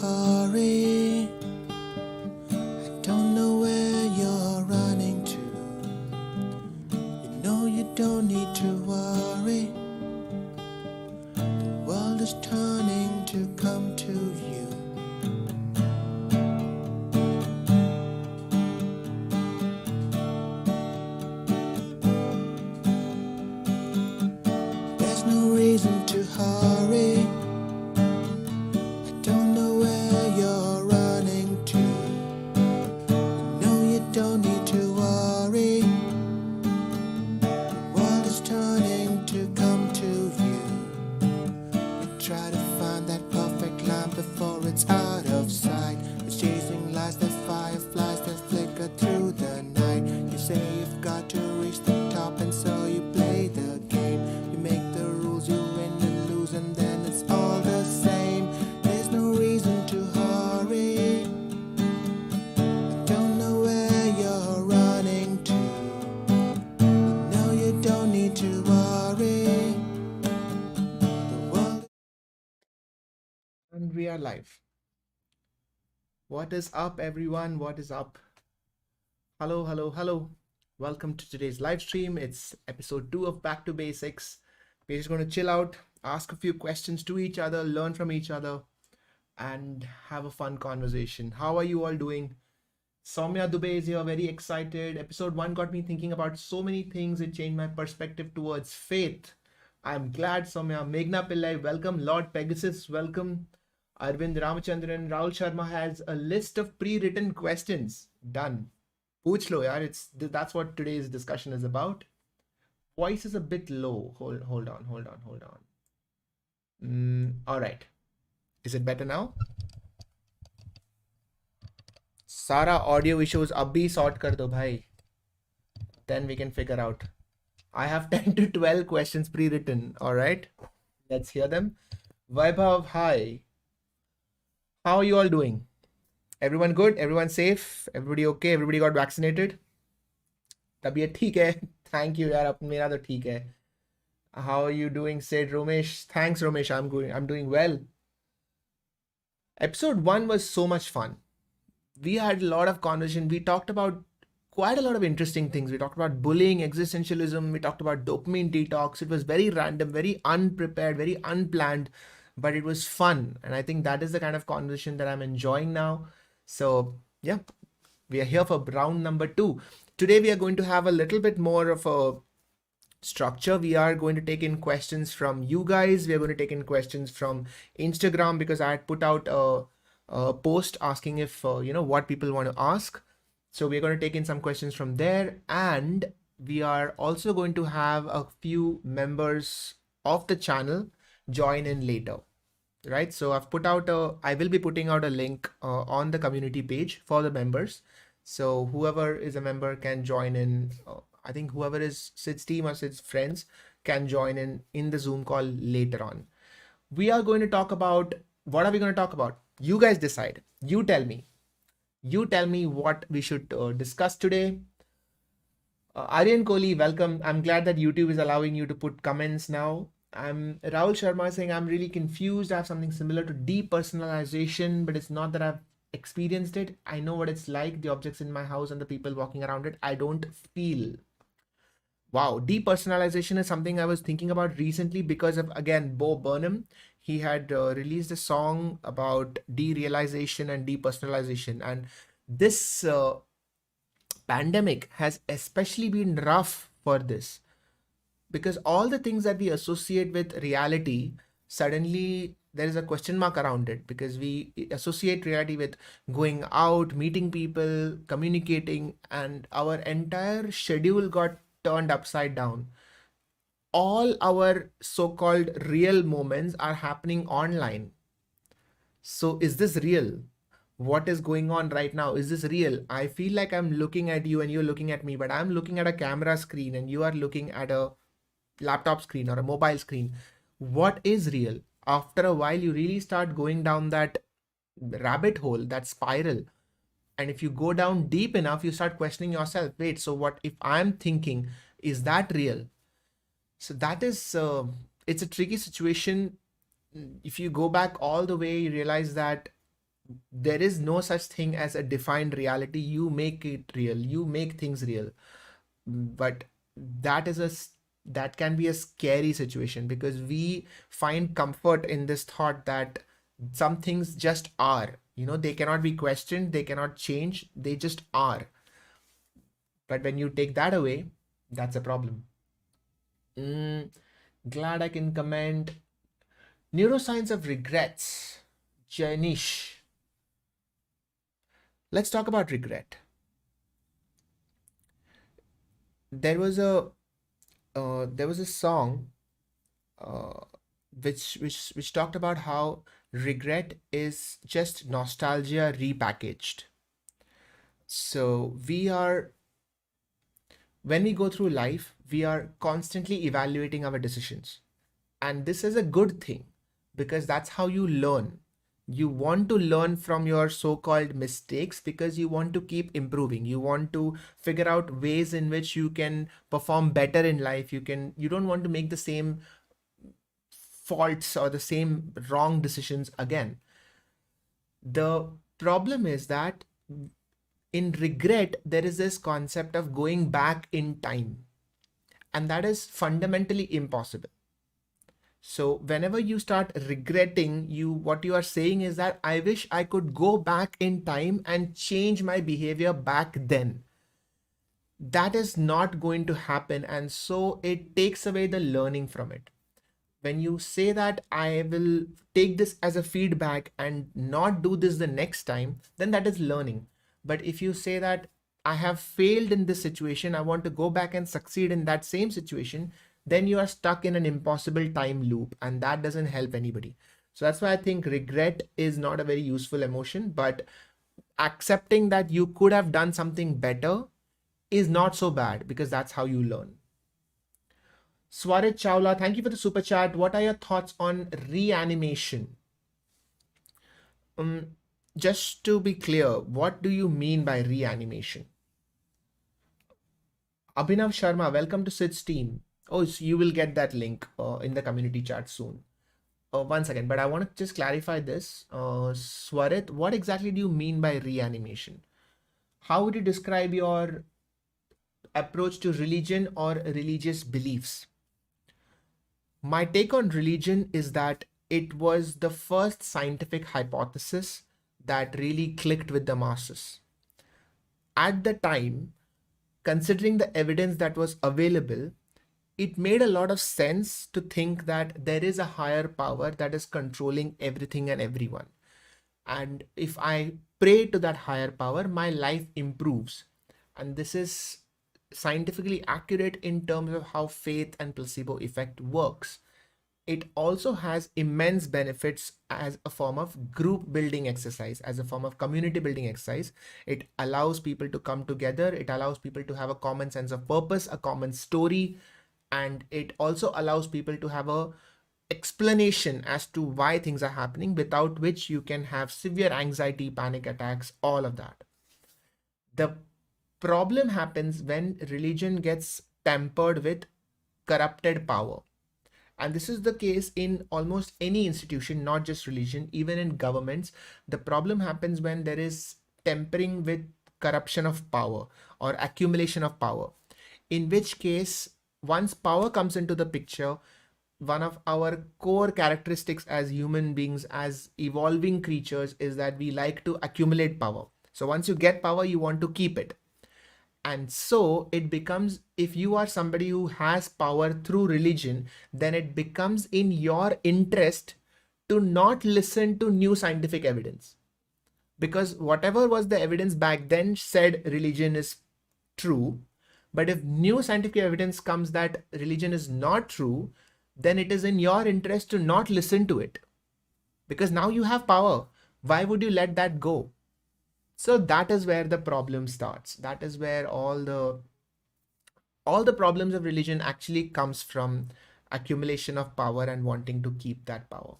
hurry. I don't know where you're running to. You know you don't need to worry. The world is turning to come to you. There's no reason to hurry. I don't know where you're running to. You know you don't need to worry. The world is turning to come to you. We try to find that perfect line before it's out of sight. It's chasing lights, the fireflies that flicker through the night. You say you've got to reach the top, and so you play the game. You make the rules, you win and lose, and then it's all the same. There's no reason to hurry. I don't know where you're running to. You know you don't need to worry. The world. And we are live. What is up, everyone? What is up? Hello, hello, hello. Welcome to today's live stream. It's episode 2 of Back to Basics. We're just going to chill out, ask a few questions to each other, learn from each other, and have a fun conversation. How are you all doing? Soumya Dubey is here, very excited. Episode 1 got me thinking about so many things. It changed my perspective towards faith. I'm glad, Soumya. Meghna Pillai, welcome. Lord Pegasus, welcome. Arvind Ramachandran, Rahul Sharma has a list of pre-written questions. Done. Pooch lo yaar, that's what today's discussion is about. Voice is a bit low. Hold on. All right. Is it better now? Sara audio issues abhi sort kar do bhai. Then we can figure out. I have 10 to 12 questions pre-written. All right. Let's hear them. Vaibhav, hi. How are you all doing? Everyone good? Everyone safe? Everybody okay? Everybody got vaccinated? तबीयत ठीक है? Thank you यार, मेरा तो ठीक है. How are you doing? Said Romesh. Thanks Romesh. I'm doing well. Episode 1 was so much fun. We had a lot of conversation. We talked about quite a lot of interesting things. We talked about bullying, existentialism. We talked about dopamine detox. It was very random, very unprepared, very unplanned, but it was fun. And I think that is the kind of conversation that I'm enjoying now. So yeah, we are here for round number 2. Today we are going to have a little bit more of a structure. We are going to take in questions from you guys. We are going to take in questions from Instagram because I had put out a post asking if what people want to ask. So we're going to take in some questions from there, and we are also going to have a few members of the channel join in later. Right, so I've put out I will be putting out a link on the community page for the members. So whoever is a member can join in. I think whoever is Sid's team or Sid's friends can join in the Zoom call later on. We are going to talk about, what are we going to talk about? You guys decide. You tell me. You tell me what we should discuss today. Aryan Kohli, welcome. I'm glad that YouTube is allowing you to put comments now. I'm Rahul Sharma saying I'm really confused. I have something similar to depersonalization, but it's not that I've experienced it. I know what it's like, the objects in my house and the people walking around it. I don't feel. Wow, depersonalization is something I was thinking about recently because of, again, Bo Burnham. He had released a song about derealization and depersonalization. And this pandemic has especially been rough for this. Because all the things that we associate with reality, suddenly there is a question mark around it, because we associate reality with going out, meeting people, communicating, and our entire schedule got turned upside down. All our so-called real moments are happening online. So is this real? What is going on right now? Is this real? I feel like I'm looking at you and you're looking at me, but I'm looking at a camera screen and you are looking at a laptop screen or a mobile screen. What is real? After a while, you really start going down that rabbit hole, that spiral. And if you go down deep enough, you start questioning yourself. Wait, so what if I'm thinking, is that real? So that is, it's a tricky situation. If you go back all the way, you realize that there is no such thing as a defined reality. You make it real, you make things real. But that is that can be a scary situation, because we find comfort in this thought that some things just are, they cannot be questioned, they cannot change, they just are. But when you take that away, that's a problem. Glad I can comment. Neuroscience of regrets. Janish. Let's talk about regret. There was a song which talked about how regret is just nostalgia repackaged. So when we go through life, we are constantly evaluating our decisions. And this is a good thing, because that's how you learn. You want to learn from your so-called mistakes because you want to keep improving. You want to figure out ways in which you can perform better in life. You don't want to make the same faults or the same wrong decisions again. The problem is that in regret, there is this concept of going back in time, and that is fundamentally impossible. So whenever you start regretting, what you are saying is that I wish I could go back in time and change my behavior back then. That is not going to happen, and so it takes away the learning from it. When you say that I will take this as a feedback and not do this the next time, then that is learning. But if you say that I have failed in this situation, I want to go back and succeed in that same situation, then you are stuck in an impossible time loop, and that doesn't help anybody. So that's why I think regret is not a very useful emotion, but accepting that you could have done something better is not so bad, because that's how you learn. Swarit Chawla, thank you for the super chat. What are your thoughts on reanimation? Just to be clear, what do you mean by reanimation? Abhinav Sharma, welcome to Sid's team. Oh, so you will get that link in the community chat soon. One second, but I want to just clarify this. Swarit, what exactly do you mean by reanimation? How would you describe your approach to religion or religious beliefs? My take on religion is that it was the first scientific hypothesis that really clicked with the masses. At the time, considering the evidence that was available, it made a lot of sense to think that there is a higher power that is controlling everything and everyone. And if I pray to that higher power, my life improves. And this is scientifically accurate in terms of how faith and placebo effect works. It also has immense benefits as a form of group building exercise, as a form of community building exercise. It allows people to come together. It allows people to have a common sense of purpose, a common story, and it also allows people to have a explanation as to why things are happening, without which you can have severe anxiety, panic attacks, all of that. The problem happens when religion gets tampered with corrupted power. And this is the case in almost any institution, not just religion, even in governments. The problem happens when there is tampering with corruption of power or accumulation of power, in which case, once power comes into the picture, one of our core characteristics as human beings, as evolving creatures, is that we like to accumulate power. So once you get power, you want to keep it. And so it becomes, if you are somebody who has power through religion, then it becomes in your interest to not listen to new scientific evidence. Because whatever was the evidence back then said religion is true. But if new scientific evidence comes that religion is not true, then it is in your interest to not listen to it. Because now you have power. Why would you let that go? So that is where the problem starts. That is where all the problems of religion actually comes from accumulation of power and wanting to keep that power.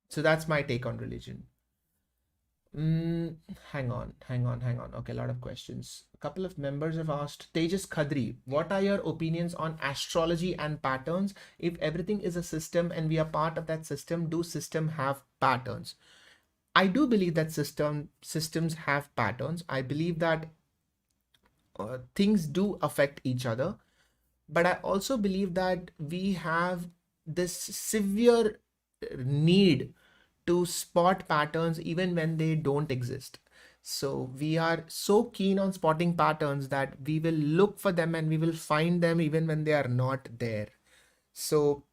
So that's my take on religion. Hang on. Okay, a lot of questions. A couple of members have asked. Tejas Khadri, what are your opinions on astrology and patterns? If everything is a system and we are part of that system, do system have patterns? I do believe that systems have patterns. I believe that things do affect each other, but I also believe that we have this severe need to spot patterns even when they don't exist. So we are so keen on spotting patterns that we will look for them and we will find them even when they are not there. So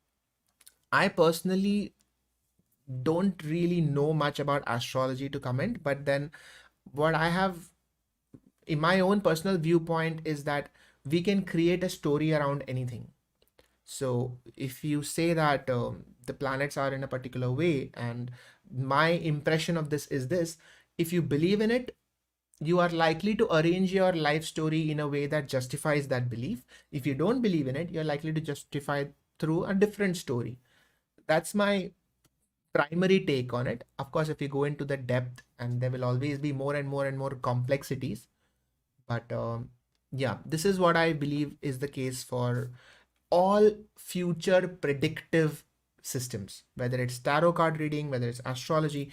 I personally don't really know much about astrology to comment, but then what I have in my own personal viewpoint is that we can create a story around anything. So if you say that the planets are in a particular way and my impression of this is this, if you believe in it, you are likely to arrange your life story in a way that justifies that belief. If you don't believe in it, you're likely to justify it through a different story. That's my primary take on it. Of course, if you go into the depth, and there will always be more and more and more complexities, but yeah, this is what I believe is the case for all future predictive systems, whether it's tarot card reading, whether it's astrology,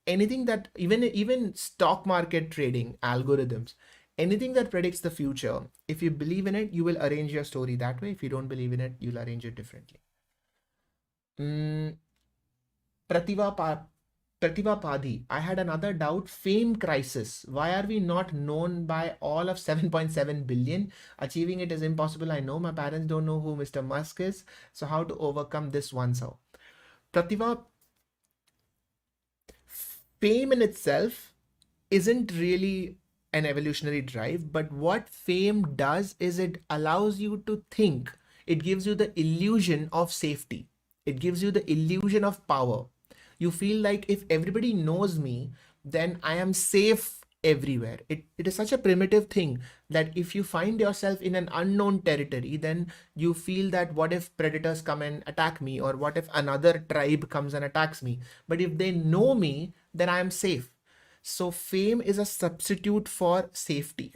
anything that even stock market trading algorithms, anything that predicts the future. If you believe in it, you will arrange your story that way. If you don't believe in it, you'll arrange it differently. Mm, Prativa Prativa Padi, I had another doubt. Fame crisis. Why are we not known by all of 7.7 billion? Achieving it is impossible. I know my parents don't know who Mr. Musk is. So how to overcome this oneself? Prativa, fame in itself isn't really an evolutionary drive, but what fame does is it allows you to think. It gives you the illusion of safety. It gives you the illusion of power. You feel like if everybody knows me, then I am safe everywhere. It is such a primitive thing that if you find yourself in an unknown territory, then you feel that what if predators come and attack me, or what if another tribe comes and attacks me? But if they know me, then I am safe. So fame is a substitute for safety.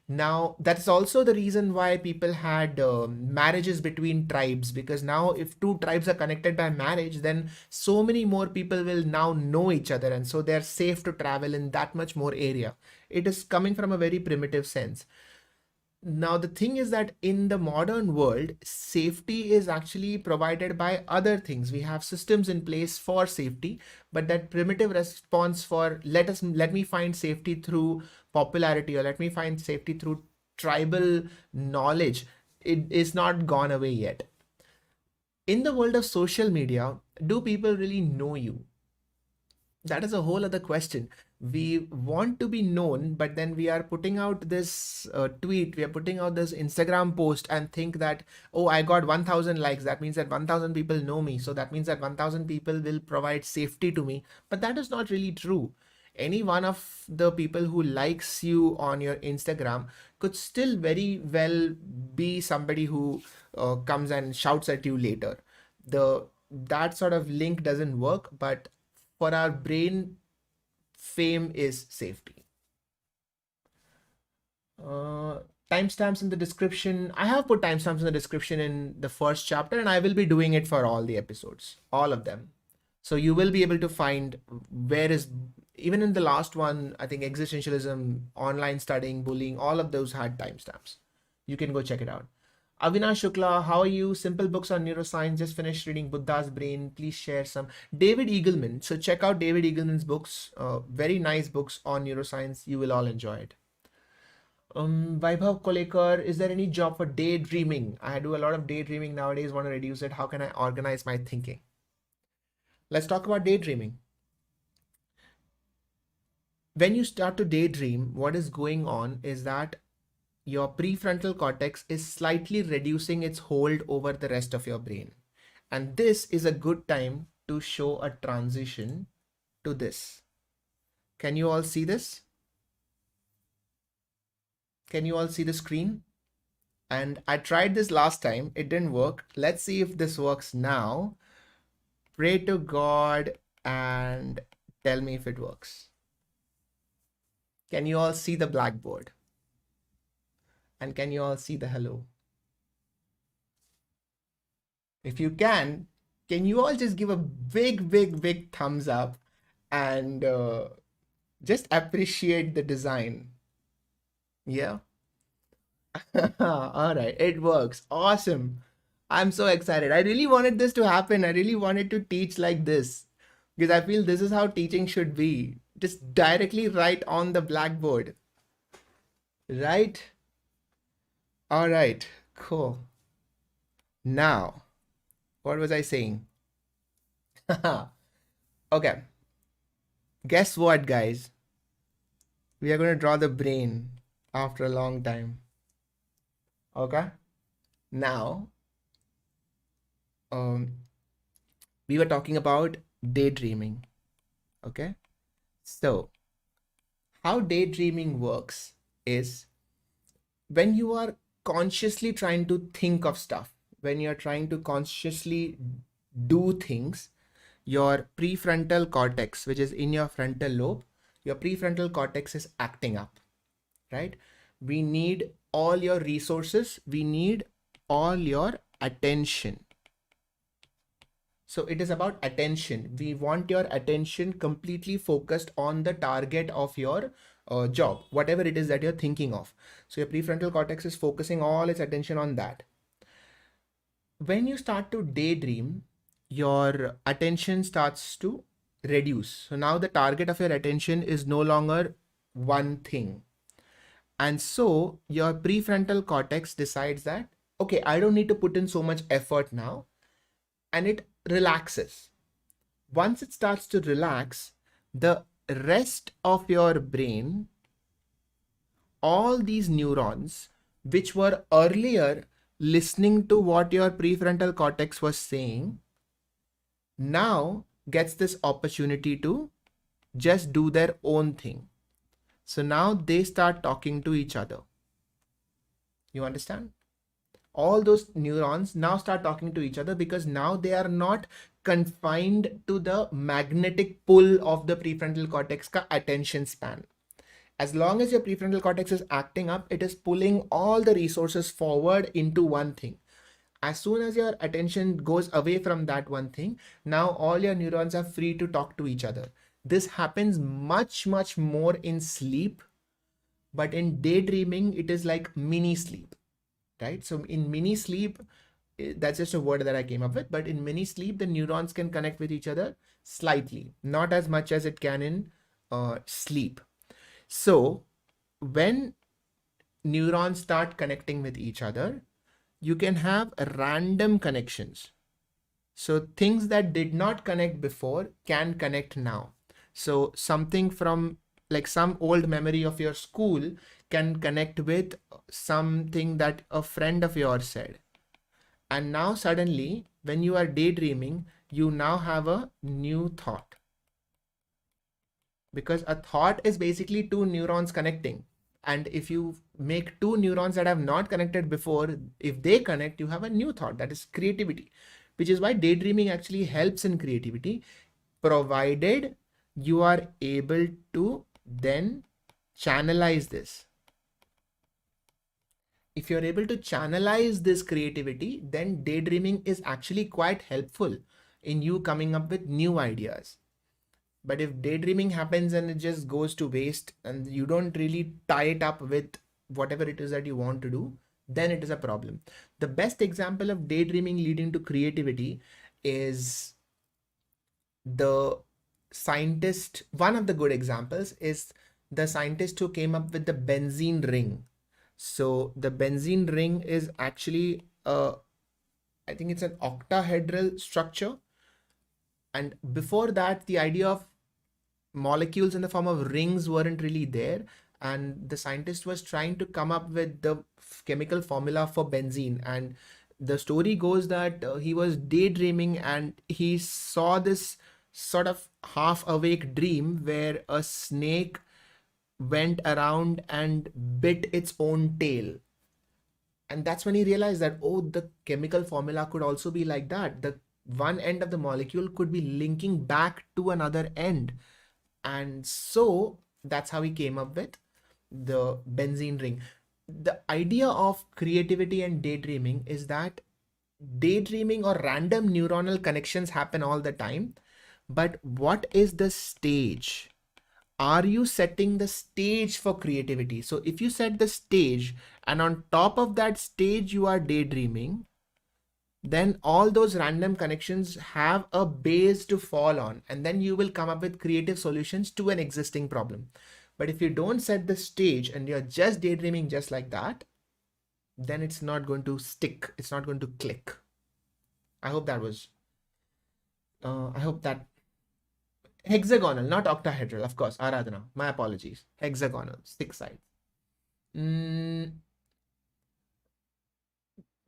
Now, that's also the reason why people had marriages between tribes, because now if two tribes are connected by marriage, then so many more people will now know each other, and so they're safe to travel in that much more area. It is coming from a very primitive sense. Now, the thing is that in the modern world, safety is actually provided by other things. We have systems in place for safety, but that primitive response for let me find safety through popularity, or let me find safety through tribal knowledge, it is not gone away yet. In the world of social media, do people really know you? That is a whole other question. We want to be known, but then we are putting out this tweet, we are putting out this Instagram post and think that, oh, I got 1000 likes. That means that 1000 people know me. So that means that 1000 people will provide safety to me. But that is not really true. Any one of the people who likes you on your Instagram could still very well be somebody who comes and shouts at you later. The That sort of link doesn't work, but for our brain, fame is safety. Uh, Timestamps in the description. I have put timestamps in the description in the first chapter, and I will be doing it for all the episodes, all of them. So you will be able to find where is, even in the last one, I think existentialism, online studying, bullying, all of those had timestamps. You can go check it out. Avinash Shukla, how are you? Simple books on neuroscience. Just finished reading Buddha's Brain. Please share some. David Eagleman. So check out David Eagleman's books. Very nice books on neuroscience. You will all enjoy it. Vaibhav Kolekar, is there any job for daydreaming? I do a lot of daydreaming nowadays. Want to reduce it? How can I organize my thinking? Let's talk about daydreaming. When you start to daydream, what is going on is that your prefrontal cortex is slightly reducing its hold over the rest of your brain. And this is a good time to show a transition to this. Can you all see this? Can you all see the screen? And I tried this last time. It didn't work. Let's see if this works now. Pray to God and tell me if it works. Can you all see the blackboard? And can you all see the hello? If you can you all just give a big thumbs up and just appreciate the design. Yeah. All right, it works. Awesome. I'm so excited. I really wanted this to happen. I really wanted to teach like this because I feel this is how teaching should be. Just directly write on the blackboard. Right? All right, cool. Now, what was I saying? Okay, guess what, guys? We are going to draw the brain after a long time. Okay? Now, we were talking about daydreaming. Okay? So, how daydreaming works is when you are consciously trying to think of stuff, when you're trying to consciously do things, your prefrontal cortex, which is in your frontal lobe, your prefrontal cortex is acting up, right? We need all your resources, we need all your attention. So it is about attention. We want your attention completely focused on the target of your job, whatever it is that you're thinking of. So your prefrontal cortex is focusing all its attention on that. When you start to daydream, your attention starts to reduce. So now the target of your attention is no longer one thing. And so your prefrontal cortex decides that, okay, I don't need to put in so much effort now, and it relaxes. Once it starts to relax, the rest of your brain, all these neurons, which were earlier listening to what your prefrontal cortex was saying, now gets this opportunity to just do their own thing. So now they start talking to each other. You understand? All those neurons now start talking to each other because now they are not confined to the magnetic pull of the prefrontal cortex ka attention span. As long as your prefrontal cortex is acting up, it is pulling all the resources forward into one thing. As soon as your attention goes away from that one thing, now all your neurons are free to talk to each other. This happens much, much more in sleep, but in daydreaming, it is like mini sleep, right? So in mini sleep, that's just a word that I came up with, but in mini sleep, the neurons can connect with each other slightly, not as much as it can in sleep. So when neurons start connecting with each other, you can have random connections. So things that did not connect before can connect now. So something from like some old memory of your school can connect with something that a friend of yours said. And now suddenly, when you are daydreaming, you now have a new thought. Because a thought is basically two neurons connecting. And if you make two neurons that have not connected before, if they connect, you have a new thought. That is creativity, which is why daydreaming actually helps in creativity, provided you are able to then channelize this. If you're able to channelize this creativity, then daydreaming is actually quite helpful in you coming up with new ideas. But if daydreaming happens and it just goes to waste and you don't really tie it up with whatever it is that you want to do, then it is a problem. The best example of daydreaming leading to creativity is the scientist. One of the good examples is the scientist who came up with the benzene ring. So the benzene ring is actually, I think it's an octahedral structure. And before that, the idea of molecules in the form of rings weren't really there. And the scientist was trying to come up with the chemical formula for benzene. And the story goes that he was daydreaming and he saw this sort of half awake dream where a snake went around and bit its own tail. And that's when he realized that, oh, the chemical formula could also be like that. The one end of the molecule could be linking back to another end. And so that's how he came up with the benzene ring. The idea of creativity and daydreaming is that daydreaming or random neuronal connections happen all the time, But what is the stage? Are you setting the stage for creativity? So if you set the stage and on top of that stage you are daydreaming, then all those random connections have a base to fall on, and then you will come up with creative solutions to an existing problem. But if you don't set the stage and you're just daydreaming just like that, then it's not going to stick. It's not going to click. I hope that was, I hope that hexagonal, not octahedral, of course. Aradhana, my apologies. Hexagonal, 6 sides.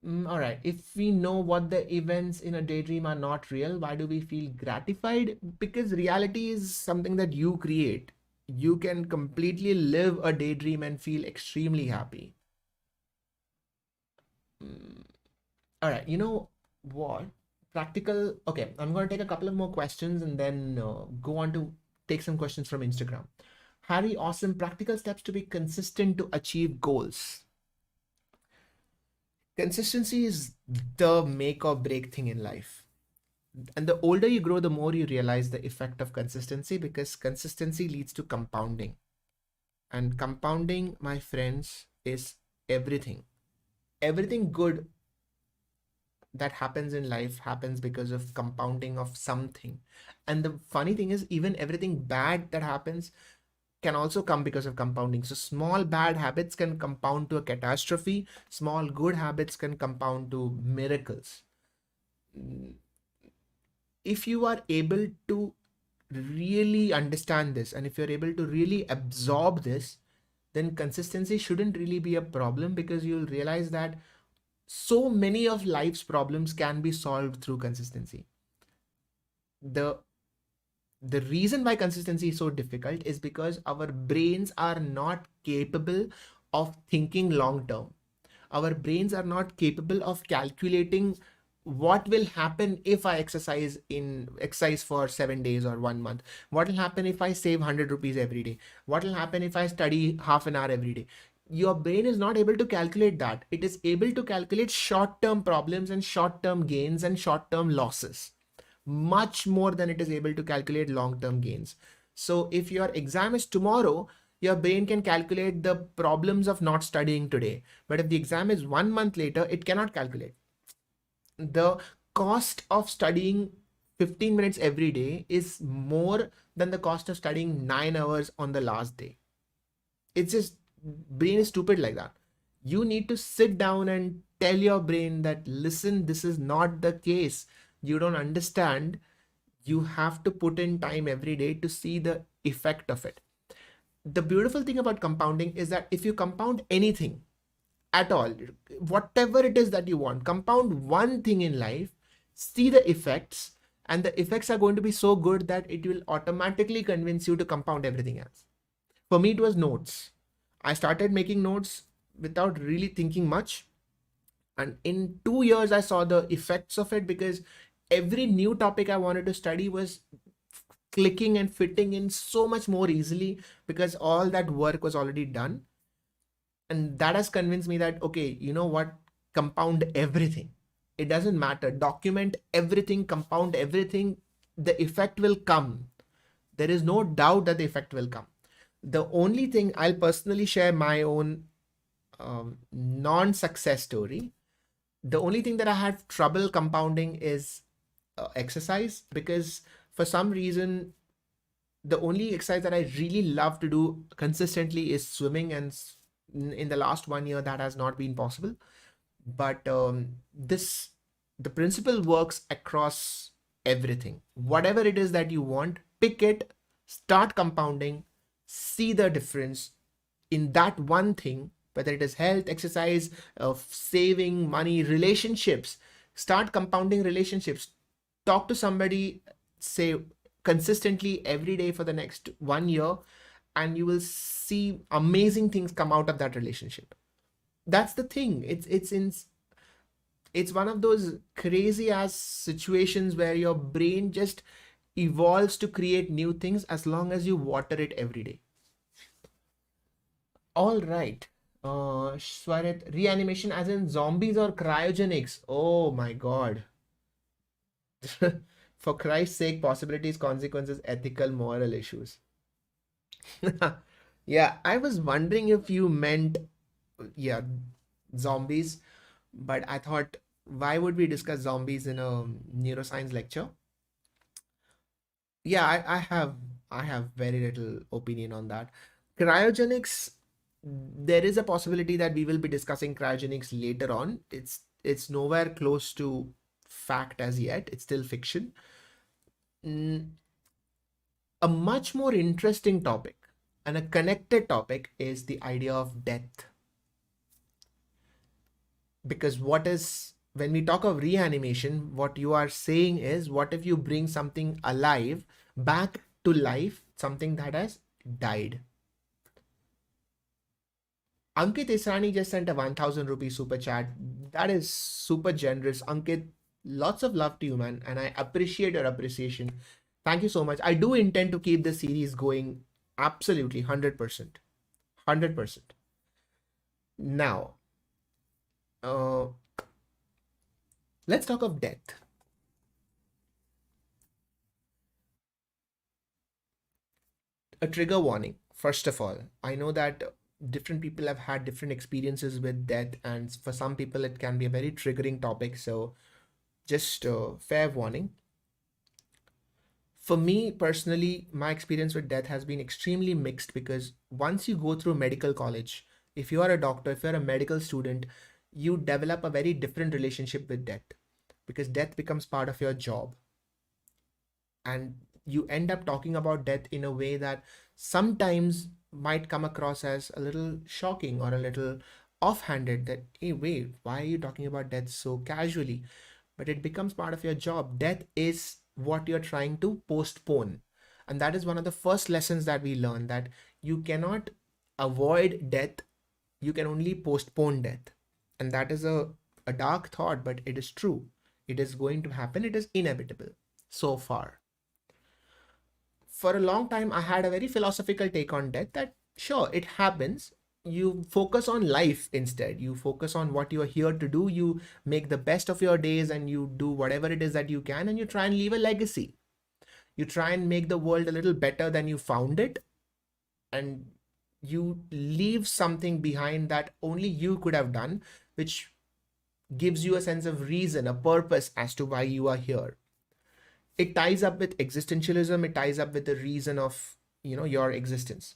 All right. If we know what the events in a daydream are not real, why do we feel gratified? Because reality is something that you create. You can completely live a daydream and feel extremely happy. All right. You know what? Practical. Okay. I'm going to take a couple of more questions and then go on to take some questions from Instagram. Harry, awesome. Practical steps to be consistent to achieve goals. Consistency is the make or break thing in life. And the older you grow, the more you realize the effect of consistency, because consistency leads to compounding. And compounding, my friends, is everything. Everything good that happens in life happens because of compounding of something. And the funny thing is, even everything bad that happens can also come because of compounding. So small bad habits can compound to a catastrophe. Small good habits can compound to miracles. If you are able to really understand this, and if you're able to really absorb this, then consistency shouldn't really be a problem, because you'll realize that so many of life's problems can be solved through consistency. The reason why consistency is so difficult is because our brains are not capable of thinking long term. Our brains are not capable of calculating what will happen if I exercise for 7 days or 1 month. What will happen if I save 100 rupees every day? What will happen if I study half an hour every day? Your brain is not able to calculate that. It is able to calculate short-term problems and short-term gains and short-term losses, much more than it is able to calculate long-term gains. So if your exam is tomorrow, your brain can calculate the problems of not studying today. But if the exam is 1 month later, it cannot calculate. The cost of studying 15 minutes every day is more than the cost of studying 9 hours on the last day. It's just, brain is stupid like that. You need to sit down and tell your brain that, listen, this is not the case. You don't understand. You have to put in time every day to see the effect of it. The beautiful thing about compounding is that if you compound anything at all, whatever it is that you want, compound one thing in life, see the effects, and the effects are going to be so good that it will automatically convince you to compound everything else. For me, it was notes. I started making notes without really thinking much. And in 2 years, I saw the effects of it, because every new topic I wanted to study was clicking and fitting in so much more easily, because all that work was already done. And that has convinced me that, okay, you know what? Compound everything. It doesn't matter. Document everything, compound everything. The effect will come. There is no doubt that the effect will come. The only thing, I'll personally share my own non-success story. The only thing that I had trouble compounding is exercise, because for some reason, the only exercise that I really love to do consistently is swimming, and in the last 1 year that has not been possible. But the principle works across everything. Whatever it is that you want, pick it, start compounding, see the difference in that one thing, whether it is health, exercise, saving money, relationships. Start compounding relationships. Talk to somebody, say, consistently every day for the next 1 year, and you will see amazing things come out of that relationship. That's the thing. It's one of those crazy ass situations where your brain just evolves to create new things as long as you water it every day. All right. Swarit, reanimation as in zombies or cryogenics? Oh my God. For Christ's sake, possibilities, consequences, ethical, moral issues. Yeah, I was wondering if you meant, yeah, zombies, but I thought, why would we discuss zombies in a neuroscience lecture? Yeah, I have very little opinion on that. Cryogenics, there is a possibility that we will be discussing cryogenics later on. It's nowhere close to fact as yet. It's still fiction. Mm, a much more interesting topic and a connected topic is the idea of death. Because what is, when we talk of reanimation, what you are saying is, what if you bring something alive back to life, something that has died? Ankit Israni just sent a 1000 rupee super chat. That is super generous. Ankit, lots of love to you, man. And I appreciate your appreciation. Thank you so much. I do intend to keep the series going absolutely 100%. 100%. Now, uh, let's talk of death. A trigger warning. First of all, I know that different people have had different experiences with death, and for some people, it can be a very triggering topic. So, just fair warning. For me personally, my experience with death has been extremely mixed because once you go through medical college, if you are a doctor, if you're a medical student, you develop a very different relationship with death because death becomes part of your job. And you end up talking about death in a way that sometimes might come across as a little shocking or a little offhanded, that, hey, wait, why are you talking about death so casually? But it becomes part of your job. Death is what you're trying to postpone. And that is one of the first lessons that we learn, that you cannot avoid death, you can only postpone death. And that is a dark thought, but it is true. It is going to happen, it is inevitable so far. For a long time, I had a very philosophical take on death, that sure, it happens. You focus on life instead. You focus on what you are here to do. You make the best of your days and you do whatever it is that you can, and you try and leave a legacy. You try and make the world a little better than you found it, and you leave something behind that only you could have done, which gives you a sense of reason, a purpose as to why you are here. It ties up with existentialism, it ties up with the reason of, your existence.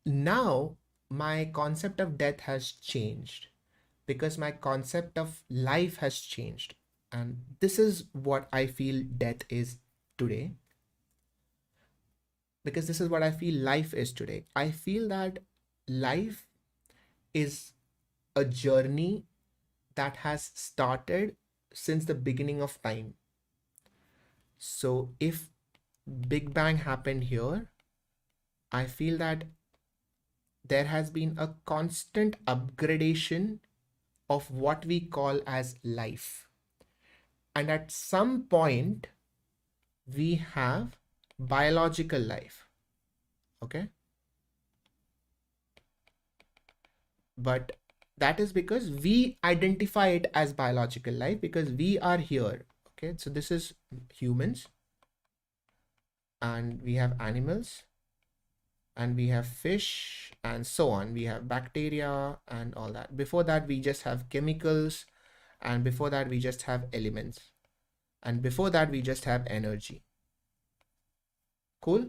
Now my concept of death has changed because my concept of life has changed, and this is what I feel death is today. Because this is what I feel life is today. I feel that life is a journey that has started since the beginning of time. So if Big Bang happened here, I feel that there has been a constant upgradation of what we call as life. And at some point, we have biological life. Okay. But that is because we identify it as biological life because we are here. Okay. So this is humans, and we have animals, and we have fish, and so on. We have bacteria and all that. Before that, we just have chemicals, and before that, we just have elements, and before that, we just have energy. Cool.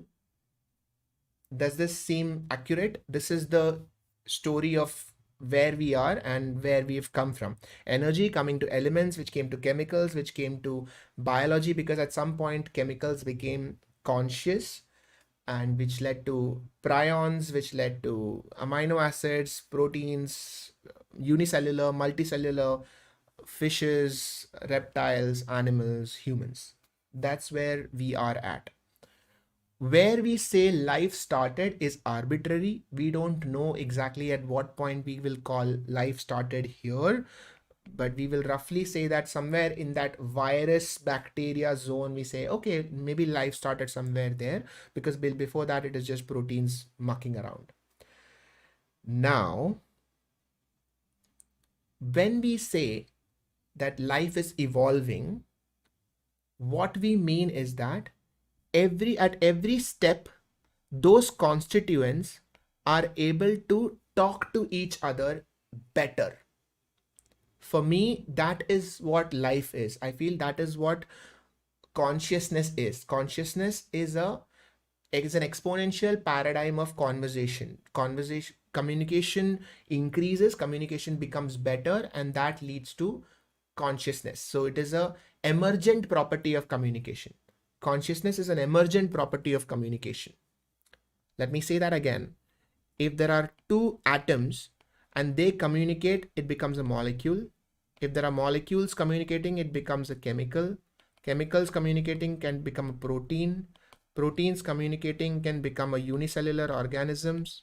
Does this seem accurate? This is the story of where we are and where we've come from. Energy coming to elements, which came to chemicals, which came to biology, because at some point chemicals became conscious, and which led to prions, which led to amino acids, proteins, unicellular, multicellular, fishes, reptiles, animals, humans. That's where we are at. Where we say life started is arbitrary. We don't know exactly at what point we will call life started here, but we will roughly say that somewhere in that virus bacteria zone, we say, okay, maybe life started somewhere there, because before that, it is just proteins mucking around. Now, when we say that life is evolving, What we mean is that at every step, those constituents are able to talk to each other better. For me, that is what life is. I feel that is what consciousness is. Consciousness is an exponential paradigm of conversation. Communication increases, communication becomes better, and that leads to consciousness. So it is a emergent property of communication. Consciousness is an emergent property of communication. Let me say that again. If there are two atoms and they communicate, it becomes a molecule. If there are molecules communicating, it becomes a chemical. Chemicals communicating can become a protein. Proteins communicating can become a unicellular organisms.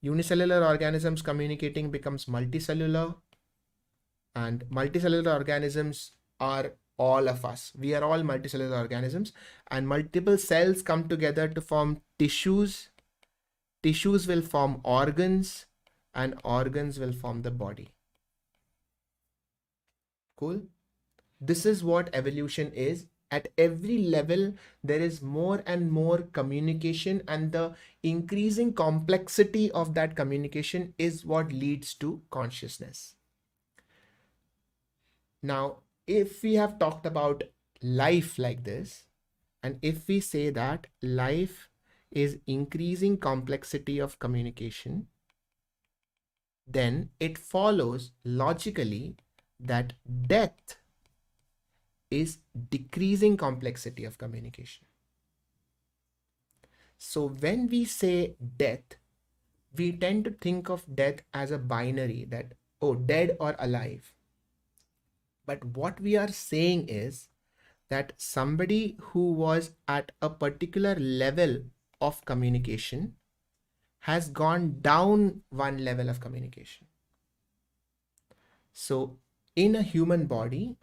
Unicellular organisms communicating becomes multicellular. And multicellular organisms are all of us. We are all multicellular organisms, and multiple cells come together to form tissues. Tissues will form organs, and organs will form the body. Cool? This is what evolution is. At every level, there is more and more communication, and the increasing complexity of that communication is what leads to consciousness. Now, if we have talked about life like this, and if we say that life is increasing complexity of communication, then it follows logically that death is decreasing complexity of communication. So when we say death, we tend to think of death as a binary, that, oh, dead or alive. But what we are saying is that somebody who was at a particular level of communication has gone down one level of communication. So in a human body,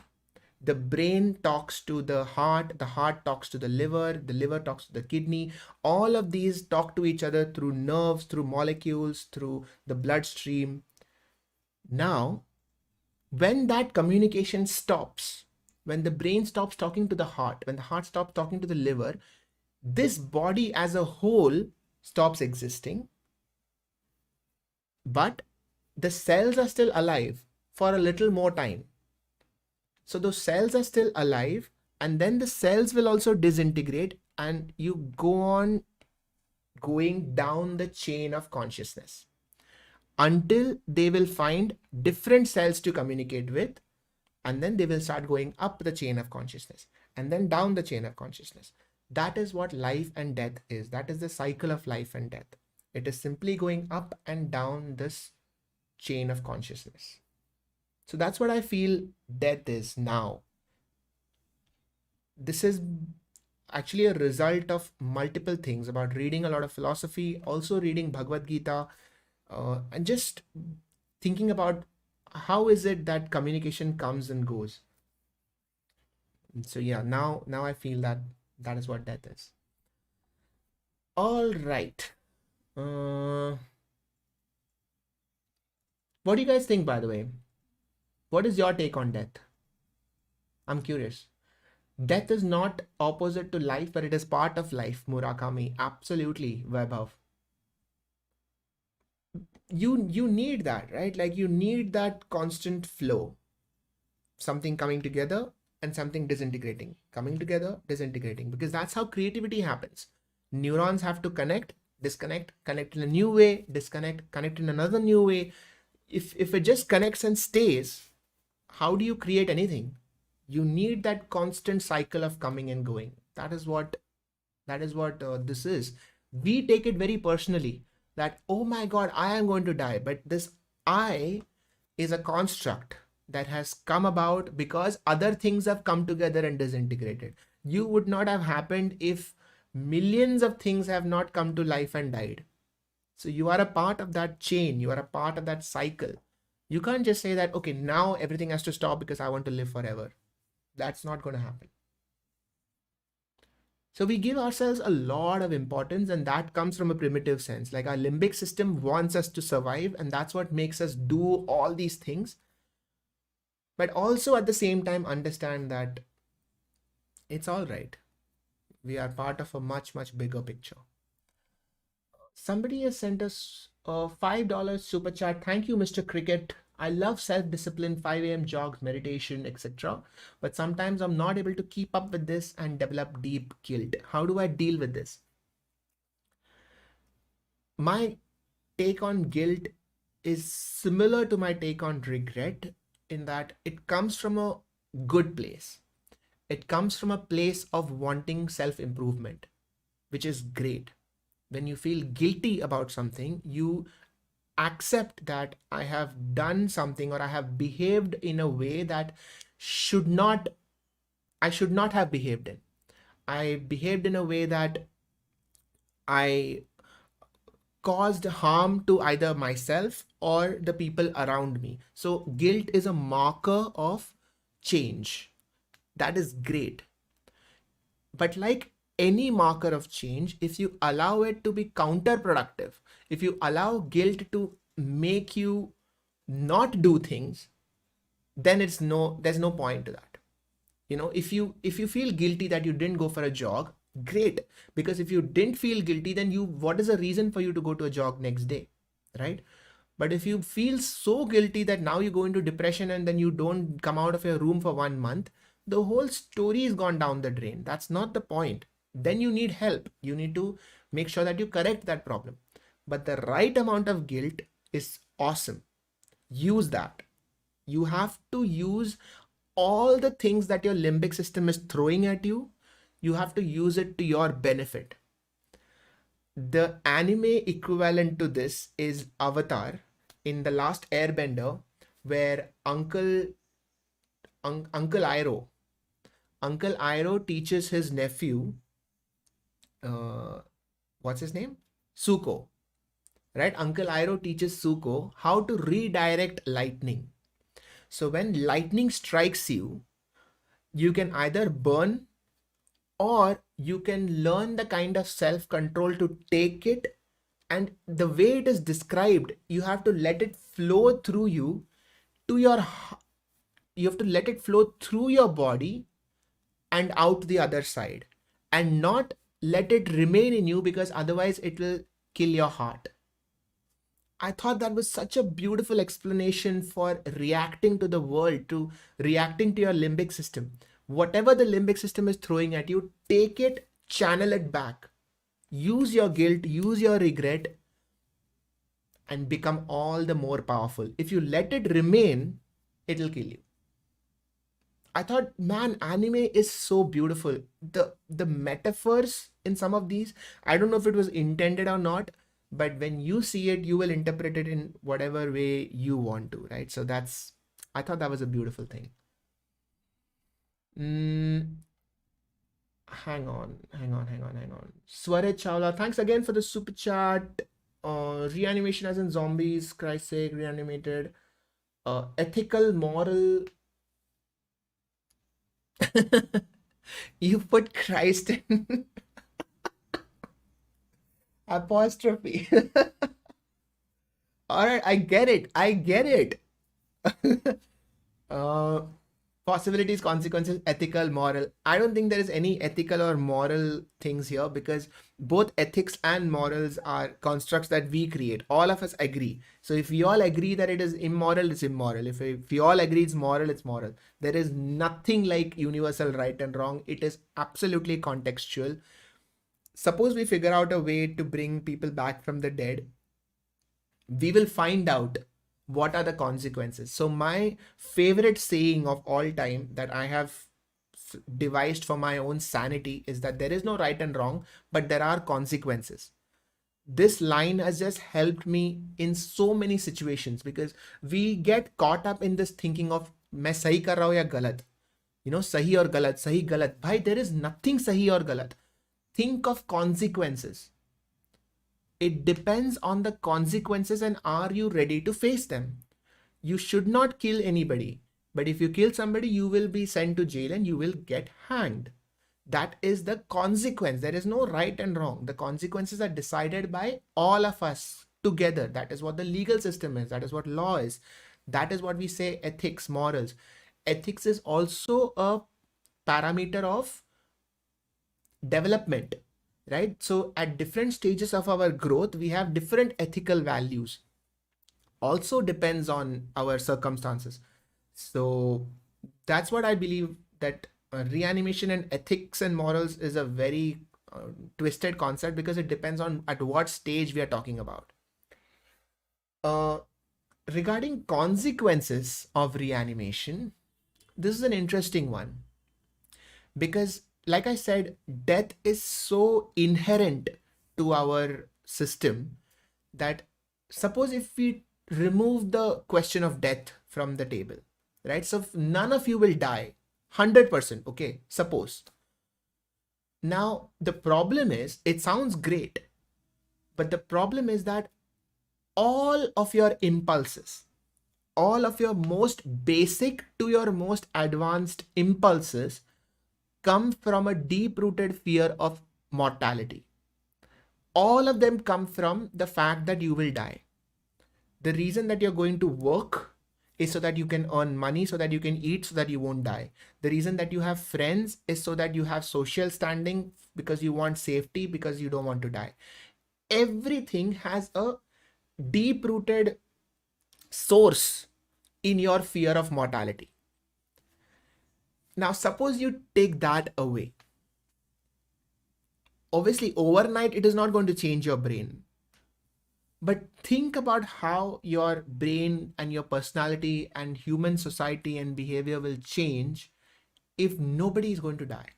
the brain talks to the heart talks to the liver talks to the kidney. All of these talk to each other through nerves, through molecules, through the bloodstream. Now, when that communication stops, when the brain stops talking to the heart, when the heart stops talking to the liver, this body as a whole stops existing. But the cells are still alive for a little more time. So those cells are still alive, and then the cells will also disintegrate, and you go on going down the chain of consciousness until they will find different cells to communicate with, and then they will start going up the chain of consciousness and then down the chain of consciousness. That is what life and death is. That is the cycle of life and death. It is simply going up and down this chain of consciousness. So that's what I feel death is now. This is actually a result of multiple things, about reading a lot of philosophy, also reading Bhagavad Gita, and just thinking about how is it that communication comes and goes. So yeah, now I feel that that is what death is. All right. What do you guys think, by the way? What is your take on death? I'm curious. Death is not opposite to life, but it is part of life, Murakami. Absolutely, Vaibhav. You need that, right? Like you need that constant flow. Something coming together and something disintegrating. Coming together, disintegrating. Because that's how creativity happens. Neurons have to connect, disconnect, connect in a new way, disconnect, connect in another new way. If it just connects and stays, how do you create anything? You need that constant cycle of coming and going. That is what this is. We take it very personally that, oh my God, I am going to die. But this I is a construct that has come about because other things have come together and disintegrated. You would not have happened if millions of things have not come to life and died. So you are a part of that chain. You are a part of that cycle. You can't just say that, okay, now everything has to stop because I want to live forever. That's not going to happen. So we give ourselves a lot of importance, and that comes from a primitive sense. Like our limbic system wants us to survive, and that's what makes us do all these things. But also at the same time, understand that It's all right. We are part of a much, much bigger picture. Somebody has sent us a $5 super chat. Thank you, Mr. Cricket. I love self-discipline, 5 a.m. jogs, meditation, etc. But sometimes I'm not able to keep up with this and develop deep guilt. How do I deal with this? My take on guilt is similar to my take on regret in that it comes from a good place. It comes from a place of wanting self-improvement, which is great. When you feel guilty about something, you accept that I have done something or I have behaved in a way that should not, I should not have behaved in. I behaved in a way that I caused harm to either myself or the people around me. So guilt is a marker of change. That is great. But like any marker of change, if you allow it to be counterproductive, if you allow guilt to make you not do things, then there's no point to that. If you feel guilty that you didn't go for a jog, great. Because if you didn't feel guilty, then what is the reason for you to go to a jog next day, right? But if you feel so guilty that now you go into depression and then you don't come out of your room for 1 month, the whole story is gone down the drain. That's not the point. Then you need help. You need to make sure that you correct that problem. But the right amount of guilt is awesome. Use that. You have to use all the things that your limbic system is throwing at you. You have to use it to your benefit. The anime equivalent to this is Avatar in The Last Airbender, where Uncle Iroh teaches his nephew, what's his name? Zuko, right? Uncle Iroh teaches Zuko how to redirect lightning. So when lightning strikes you, you can either burn or you can learn the kind of self-control to take it. And the way it is described, you have to let it flow through you to you have to let it flow through your body and out the other side, and not let it remain in you, because otherwise it will kill your heart. I thought that was such a beautiful explanation for reacting to the world, to reacting to your limbic system. Whatever the limbic system is throwing at you, take it, channel it back. Use your guilt, use your regret, and become all the more powerful. If you let it remain, it'll kill you. I thought, man, anime is so beautiful. The metaphors in some of these, I don't know if it was intended or not, but when you see it, you will interpret it in whatever way you want to, right? So I thought that was a beautiful thing. Hang on. Swaraj Chawla, thanks again for the super chat. Reanimation as in zombies, Christ's sake, reanimated. Ethical, moral. You put Christ in apostrophe. All right, I get it. Possibilities, consequences, ethical, moral. I don't think there is any ethical or moral things here, because both ethics and morals are constructs that we create. All of us agree. So if we all agree that it is immoral, it's immoral. If we all agree it's moral, it's moral. There is nothing like universal right and wrong. It is absolutely contextual. Suppose we figure out a way to bring people back from the dead. We will find out what are the consequences. So my favorite saying of all time that I have devised for my own sanity is that there is no right and wrong, but there are consequences. This line has just helped me in so many situations, because we get caught up in this thinking of मैं सही कर रहा हूँ या गलत, सही और गलत, सही गलत. Bhai, there is nothing सही और गलत. Think of consequences. It depends on the consequences, and are you ready to face them? You should not kill anybody, but if you kill somebody, you will be sent to jail and you will get hanged. That is the consequence. There is no right and wrong. The consequences are decided by all of us together. That is what the legal system is. That is what law is. That is what we say ethics, morals. Ethics is also a parameter of development, right? So at different stages of our growth, we have different ethical values. Also depends on our circumstances. So that's what I believe, that reanimation and ethics and morals is a very twisted concept, because it depends on at what stage we are talking about. Uh, Regarding consequences of reanimation, this is an interesting one, because like I said, death is so inherent to our system that, suppose if we remove the question of death from the table, right? So none of you will die 100%, okay? Suppose. Now the problem is, it sounds great, but the problem is that all of your impulses, all of your most basic to your most advanced impulses come from a deep-rooted fear of mortality. All of them come from the fact that you will die. The reason that you're going to work is so that you can earn money, so that you can eat, so that you won't die. The reason that you have friends is so that you have social standing, because you want safety, because you don't want to die. Everything has a deep-rooted source in your fear of mortality. Now, suppose you take that away. Obviously, overnight, it is not going to change your brain. But think about how your brain and your personality and human society and behavior will change if nobody is going to die.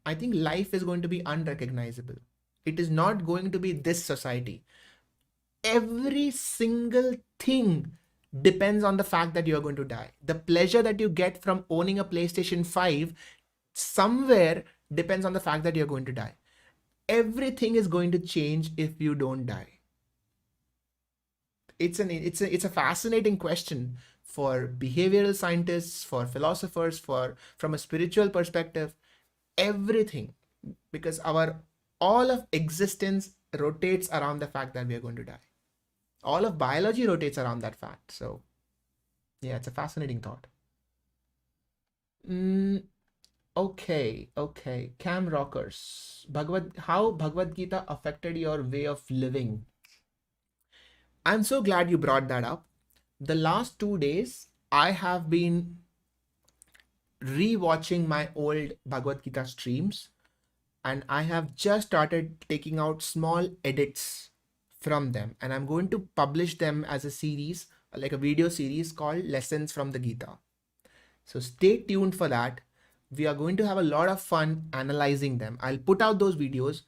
I think life is going to be unrecognizable. It is not going to be this society. Every single thing depends on the fact that you're going to die. The pleasure that you get from owning a PlayStation 5 somewhere depends on the fact that you're going to die. Everything is going to change if you don't die. It's a fascinating question for behavioral scientists, for philosophers, from a spiritual perspective, everything, because all of existence rotates around the fact that we are going to die. All of biology rotates around that fact. So yeah, it's a fascinating thought. Okay. Cam Rockers. How Bhagavad Gita affected your way of living? I'm so glad you brought that up. The last 2 days, I have been re-watching my old Bhagavad Gita streams, and I have just started taking out small edits from them, and I'm going to publish them as a series, like a video series called Lessons from the Gita. So stay tuned for that. We are going to have a lot of fun analyzing them. I'll put out those videos,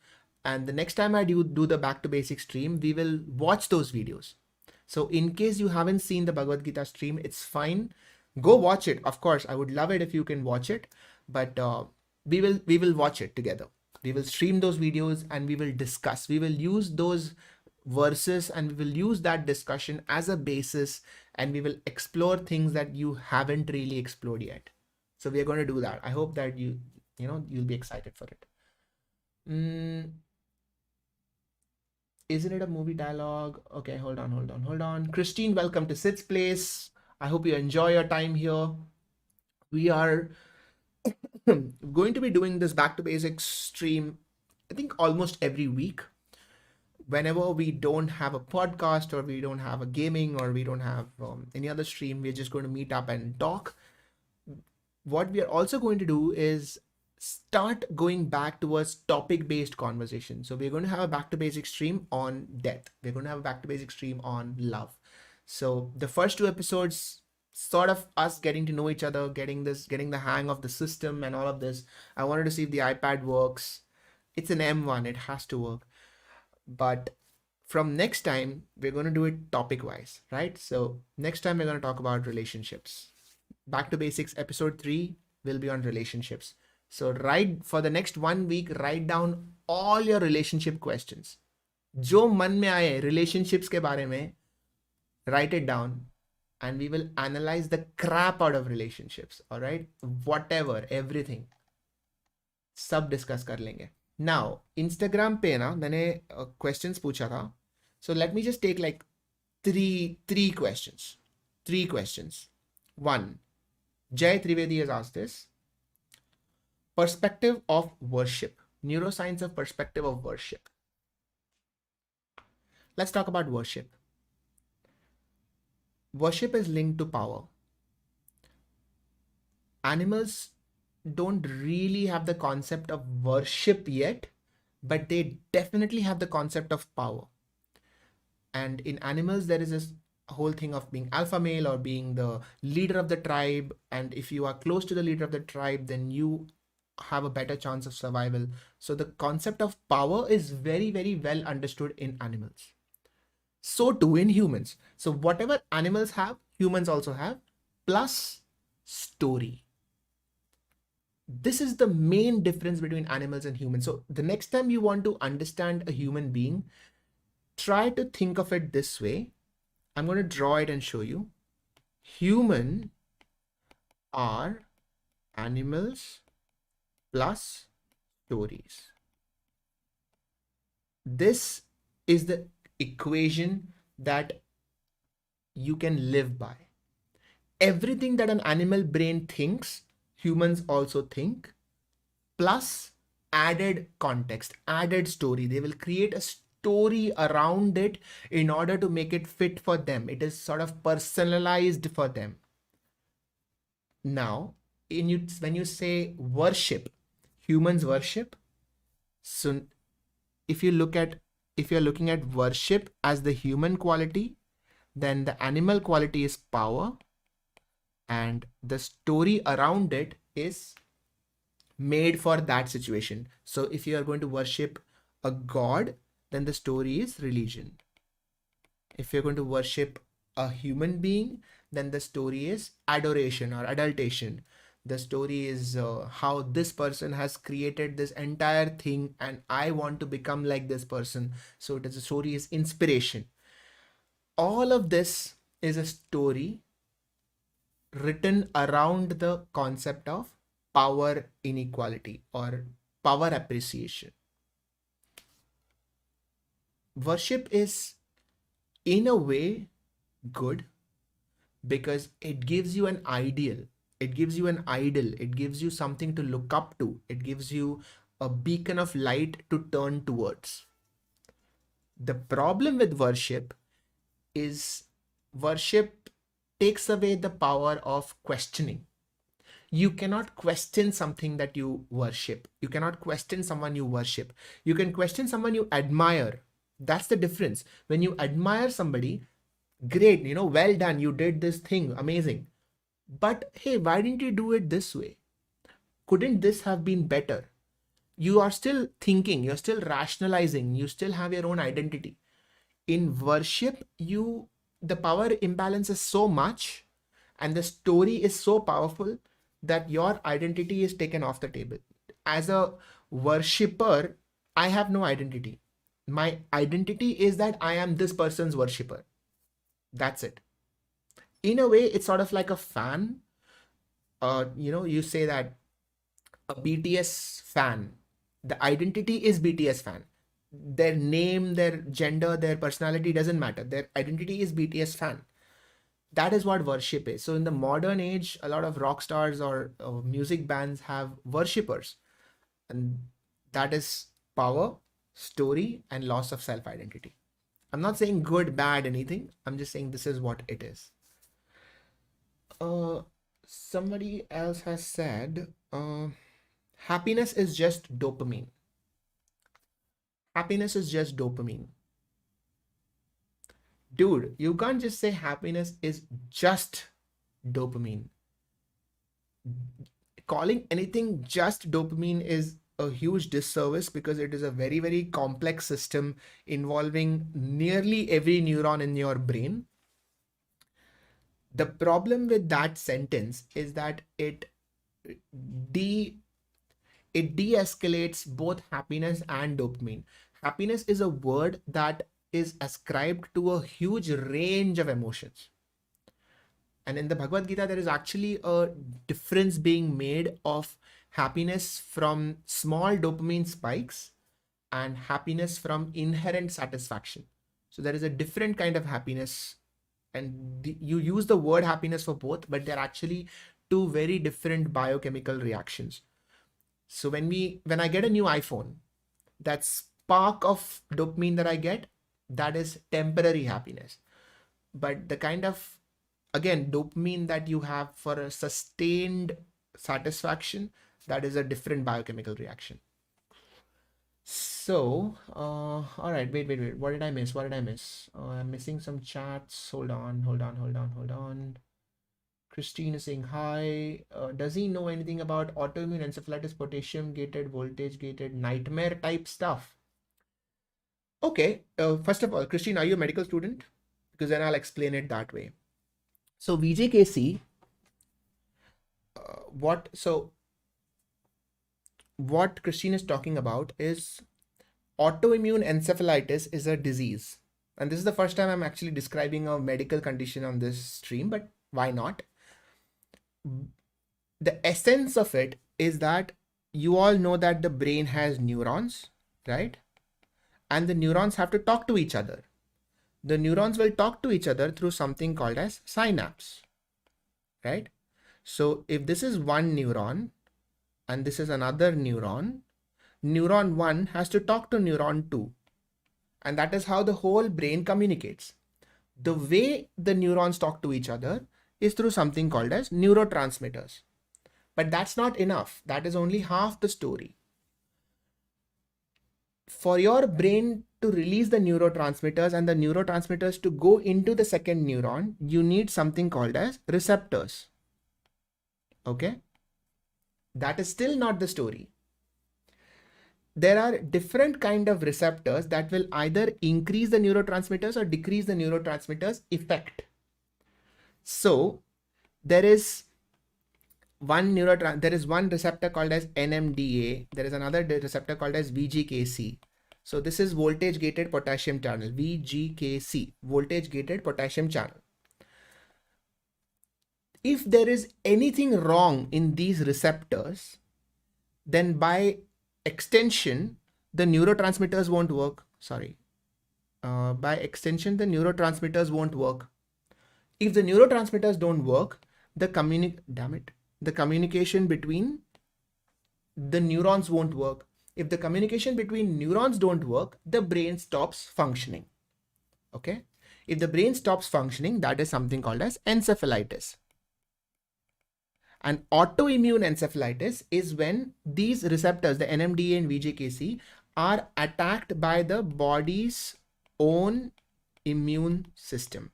and the next time I do the back to basics stream, we will watch those videos. So in case you haven't seen the Bhagavad Gita stream, it's fine. Go watch it. Of course, I would love it if you can watch it, but we will watch it together. We will stream those videos and we will discuss. We will use those verses and we will use that discussion as a basis, and we will explore things that you haven't really explored yet. So we are going to do that. I hope that you'll be excited for it. Isn't it a movie dialogue? Okay, hold on. Christine, welcome to Sid's Place. I hope you enjoy your time here. We are going to be doing this back to basics stream, I think almost every week. Whenever we don't have a podcast, or we don't have a gaming, or we don't have any other stream, we're just going to meet up and talk. What we are also going to do is start going back towards topic-based conversation. So we're going to have a back to basics stream on death. We're going to have a back to basics stream on love. So the first 2 episodes, sort of us getting to know each other, getting the hang of the system and all of this. I wanted to see if the iPad works. It's an M1, it has to work. But from next time, we're going to do it topic wise, right? So next time we're going to talk about relationships. Back to basics episode 3 will be on relationships. So for the next 1 week, write down all your relationship questions. जो मन में आए relationships के बारे में, write it down, and we will analyze the crap out of relationships. All right, whatever, everything, सब discuss कर लेंगे. Now, Instagram पे ना मैंने questions पूछा था. So let me just take like three questions. 3 questions. 1, Jay Trivedi has asked this. Perspective of worship. Neuroscience of perspective of worship. Let's talk about worship. Worship is linked to power. Animals don't really have the concept of worship yet, but they definitely have the concept of power. And in animals, there is this whole thing of being alpha male or being the leader of the tribe. And if you are close to the leader of the tribe, then you have a better chance of survival. So the concept of power is very, very well understood in animals. So too in humans. So whatever animals have, humans also have, plus story. This is the main difference between animals and humans. So the next time you want to understand a human being, try to think of it this way. I'm going to draw it and show you. Human are animals plus stories. This is the equation that you can live by. Everything that an animal brain thinks, humans also think, plus added context, added story. They will create a story around it in order to make it fit for them. It is sort of personalized for them. Now, when you say worship, humans worship. So if you're looking at worship as the human quality, then the animal quality is power, and the story around it is made for that situation. So if you are going to worship a god, then the story is religion. If you're going to worship a human being, then the story is adoration or adultation. The story is how this person has created this entire thing and I want to become like this person. So the story is inspiration. All of this is a story written around the concept of power inequality or power appreciation. Worship is in a way good because it gives you an ideal. It gives you an idol. It gives you something to look up to. It gives you a beacon of light to turn towards. The problem with worship is worship takes away the power of questioning. You cannot question something that you worship. You cannot question someone you worship. You can question someone you admire. That's the difference. When you admire somebody, great, well done, you did this thing, amazing. But hey, why didn't you do it this way? Couldn't this have been better? You are still thinking, you're still rationalizing, you still have your own identity. In worship, the power imbalance is so much and the story is so powerful that your identity is taken off the table. As a worshipper, I have no identity. My identity is that I am this person's worshipper. That's it. In a way, it's sort of like a fan. You say that a BTS fan, the identity is BTS fan. Their name, their gender, their personality doesn't matter. Their identity is BTS fan. That is what worship is. So in the modern age, a lot of rock stars or music bands have worshippers. And that is power, story, and loss of self-identity. I'm not saying good, bad, anything. I'm just saying this is what it is. Somebody else has said, happiness is just dopamine. Happiness is just dopamine. Dude, you can't just say happiness is just dopamine. Calling anything just dopamine is a huge disservice because it is a very, very complex system involving nearly every neuron in your brain. The problem with that sentence is that it de-escalates both happiness and dopamine. Happiness is a word that is ascribed to a huge range of emotions. And in the Bhagavad Gita, there is actually a difference being made of happiness from small dopamine spikes and happiness from inherent satisfaction. So there is a different kind of happiness, and you use the word happiness for both, but they're actually two very different biochemical reactions. So when I get a new iPhone, that spark of dopamine that I get, that is temporary happiness. But the kind of, again, dopamine that you have for a sustained satisfaction, that is a different biochemical reaction. So, all right, wait. What did I miss? I'm missing some chats. Hold on. Christine is saying hi. Does he know anything about autoimmune encephalitis, potassium gated, voltage gated, nightmare type stuff? Okay, first of all, Christine, are you a medical student? Because then I'll explain it that way. So VJKC, what Christine is talking about is autoimmune encephalitis is a disease. And this is the first time I'm actually describing a medical condition on this stream, but why not? The essence of it is that you all know that the brain has neurons, right? And the neurons have to talk to each other. The neurons will talk to each other through something called as synapse, right? So if this is one neuron and this is another neuron, neuron 1 has to talk to neuron 2. And that is how the whole brain communicates. The way the neurons talk to each other is through something called as neurotransmitters. But that's not enough. That is only half the story. For your brain to release the neurotransmitters and the neurotransmitters to go into the second neuron, you need something called as receptors. Okay? That is still not the story. There are different kind of receptors that will either increase the neurotransmitters or decrease the neurotransmitters effect. So there is one receptor called as NMDA. There is another receptor called as VGKC. So this is voltage gated potassium channel, VGKC, voltage gated potassium channel. If there is anything wrong in these receptors, then by extension, the neurotransmitters won't work. By extension, the neurotransmitters won't work. If the neurotransmitters don't work, the communication between the neurons won't work. If the communication between neurons don't work, the brain stops functioning. Okay? If the brain stops functioning, that is something called as encephalitis. And autoimmune encephalitis is when these receptors, the NMDA and VGKC, are attacked by the body's own immune system.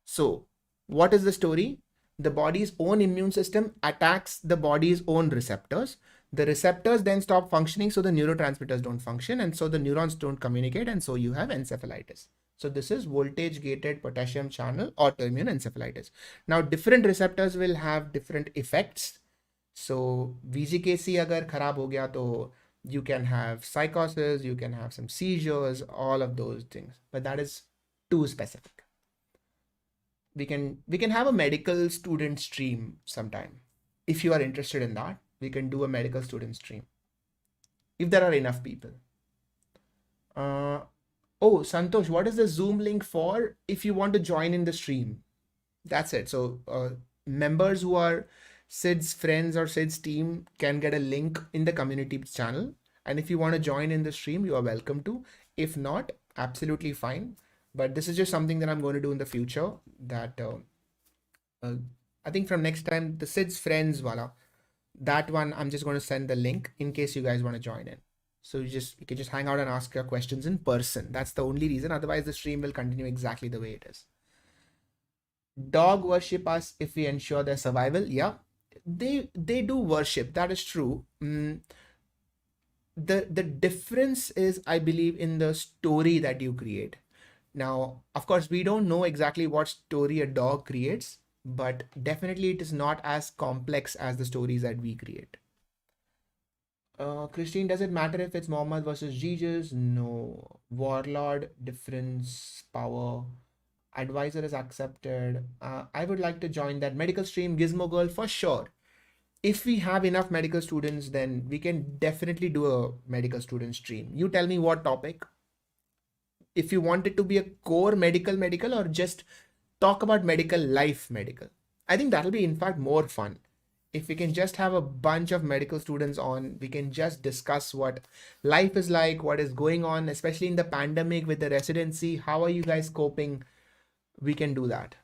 So, what is the story? The body's own immune system attacks the body's own receptors. The receptors then stop functioning, so the neurotransmitters don't function, and so the neurons don't communicate, and so you have encephalitis. So this is voltage gated potassium channel autoimmune encephalitis. Now different receptors will have different effects. So VGKC agar kharab ho gaya, to you can have psychosis, you can have some seizures, all of those things, but that is too specific. We can have a medical student stream sometime. If you are interested in that, we can do a medical student stream if there are enough people. Oh, Santosh, what is the Zoom link for if you want to join in the stream? That's it. So members who are Sid's friends or Sid's team can get a link in the community channel. And if you want to join in the stream, you are welcome to. If not, absolutely fine. But this is just something that I'm going to do in the future, that I think from next time, the Sid's friends wala, that one, I'm just going to send the link in case you guys want to join in. So you can just hang out and ask your questions in person. That's the only reason. Otherwise, the stream will continue exactly the way it is. Dog worship us if we ensure their survival. Yeah, they do worship. That is true. The difference is, I believe, in the story that you create. Now, of course, we don't know exactly what story a dog creates, but definitely it is not as complex as the stories that we create. Christine, does it matter if it's Muhammad versus Jesus? No. Warlord, difference, power, advisor is accepted. I would like to join that medical stream, Gizmo Girl, for sure. If we have enough medical students, then we can definitely do a medical student stream. You tell me what topic. If you want it to be a core medical, or just talk about medical life medical. I think that'll be in fact more fun. if we can just have a bunch of medical students on, we can just discuss what life is like, what is going on, especially in the pandemic with the residency. How are you guys coping? We can do that.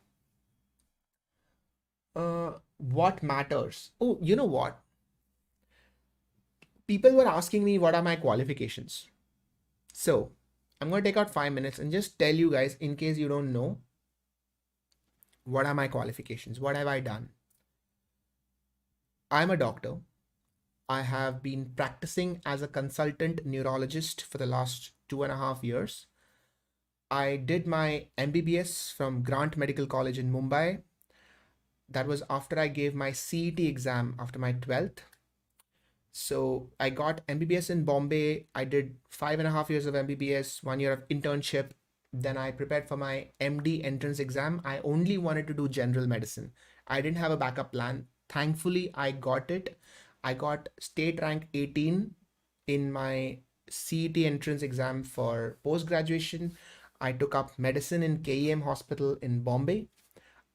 What matters? Oh, you know what? People were asking me what are my qualifications. So I'm going to take out 5 minutes and just tell you guys, in case you don't know, what are my qualifications? What have I done? I'm a doctor. I have been practicing as a consultant neurologist for the last 2.5 years. I did my MBBS from Grant Medical College in Mumbai. That was after I gave my CET exam after my 12th. So I got MBBS in Bombay. I did 5.5 years of MBBS, 1 year of internship. Then I prepared for my MD entrance exam. I only wanted to do general medicine. I didn't have a backup plan. Thankfully, I got it. I got state rank 18 in my CET entrance exam for post-graduation. I took up medicine in KEM Hospital in Bombay.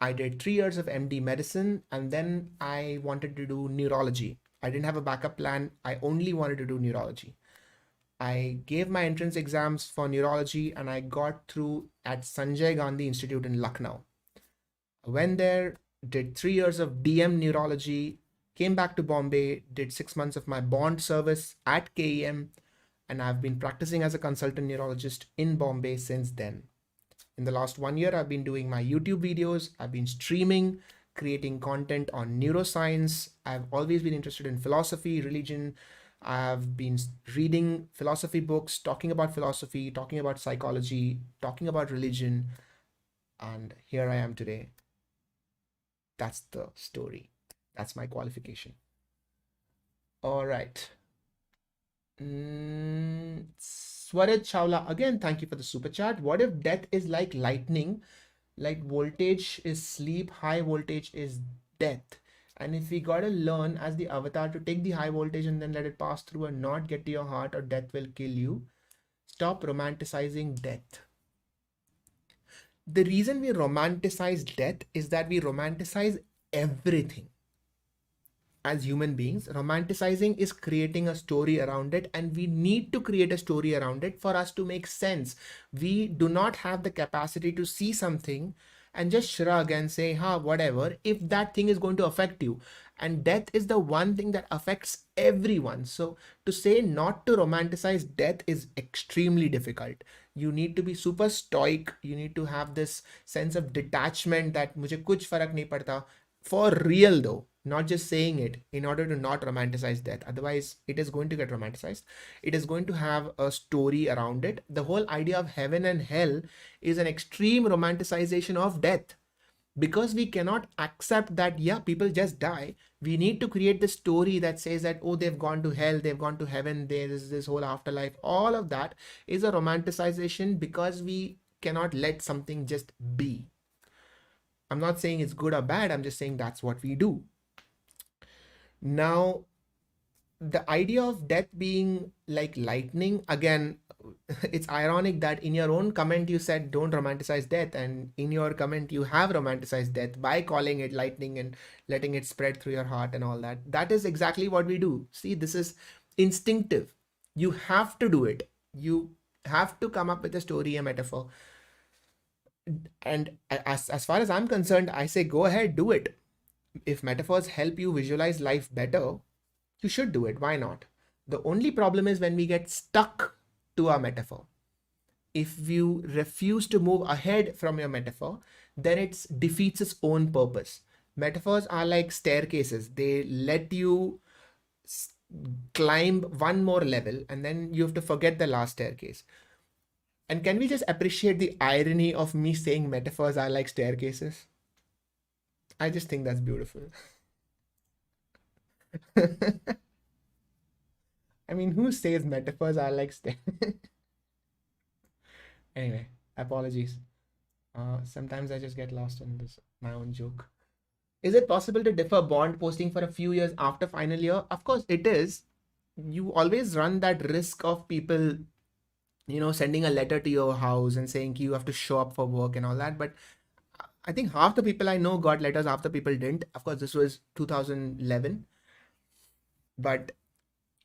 I did 3 years of MD medicine, and then I wanted to do neurology. I didn't have a backup plan. I only wanted to do neurology. I gave my entrance exams for neurology and I got through at Sanjay Gandhi Institute in Lucknow. I went there, did 3 years of DM neurology, came back to Bombay, did 6 months of my bond service at KEM, and I've been practicing as a consultant neurologist in Bombay since then. In the last 1 year, I've been doing my YouTube videos, I've been streaming, creating content on neuroscience. I've always been interested in philosophy, religion. I've been reading philosophy books, talking about philosophy, talking about psychology, talking about religion. And here I am today. That's the story. That's my qualification. All right. Swaraj Chawla, again, thank you for the super chat. What if death is like lightning? Like voltage is sleep, high voltage is death. And if we gotta learn as the avatar to take the high voltage and then let it pass through and not get to your heart, or death will kill you, stop romanticizing death. The reason we romanticize death is that we romanticize everything. As human beings, romanticizing is creating a story around it, and we need to create a story around it for us to make sense. We do not have the capacity to see something and just shrug and say, whatever, if that thing is going to affect you. And death is the one thing that affects everyone. So to say not to romanticize death is extremely difficult. You need to be super stoic. You need to have this sense of detachment that mujhe kuch farak nahi padta. For real though, not just saying it, in order to not romanticize death. Otherwise, it is going to get romanticized. It is going to have a story around it. The whole idea of heaven and hell is an extreme romanticization of death. Because we cannot accept that, yeah, people just die. We need to create the story that says that, oh, they've gone to hell, they've gone to heaven, there is this whole afterlife. All of that is a romanticization because we cannot let something just be. I'm not saying it's good or bad. I'm just saying that's what we do. Now, the idea of death being like lightning, again, it's ironic that in your own comment you said don't romanticize death, and in your comment you have romanticized death by calling it lightning and letting it spread through your heart and all that. That is exactly what we do. See, this is instinctive. You have to do it. You have to come up with a story, a metaphor. And as far as I'm concerned, I say go ahead, do it. If metaphors help you visualize life better, you should do it. Why not? The only problem is when we get stuck to our metaphor. If you refuse to move ahead from your metaphor, then it defeats its own purpose. Metaphors are like staircases. They let you climb one more level and then you have to forget the last staircase. And can we just appreciate the irony of me saying metaphors are like staircases? I just think that's beautiful. I mean, who says metaphors are like staircases? Anyway, apologies. Sometimes I just get lost in this, my own joke. Is it possible to defer bond posting for a few years after final year? Of course it is. You always run that risk of people, sending a letter to your house and saying you have to show up for work and all that. But I think half the people I know got letters, half the people didn't. Of course, this was 2011. But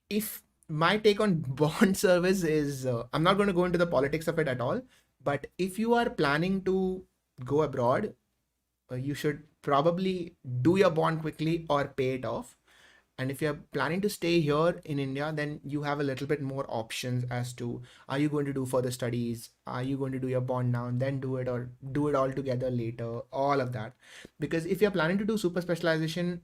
if my take on bond service is, I'm not going to go into the politics of it at all. But if you are planning to go abroad, you should probably do your bond quickly or pay it off. And if you're planning to stay here in India, then you have a little bit more options as to, are you going to do further studies? Are you going to do your bond now and then do it, or do it all together later? All of that. Because if you're planning to do super specialization,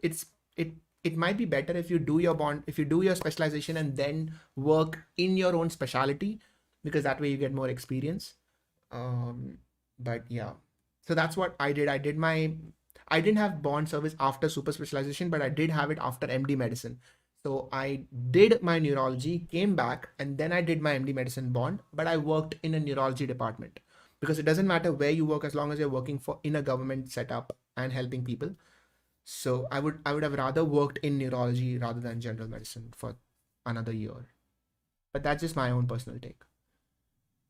it's it it might be better if you do your bond, if you do your specialization and then work in your own specialty, because that way you get more experience. But yeah, so that's what I did. I didn't have bond service after super specialization, but I did have it after MD medicine. So I did my neurology, came back, and then I did my MD medicine bond, but I worked in a neurology department, because it doesn't matter where you work as long as you're working for in a government setup and helping people. So I would have rather worked in neurology rather than general medicine for another year. But that's just my own personal take.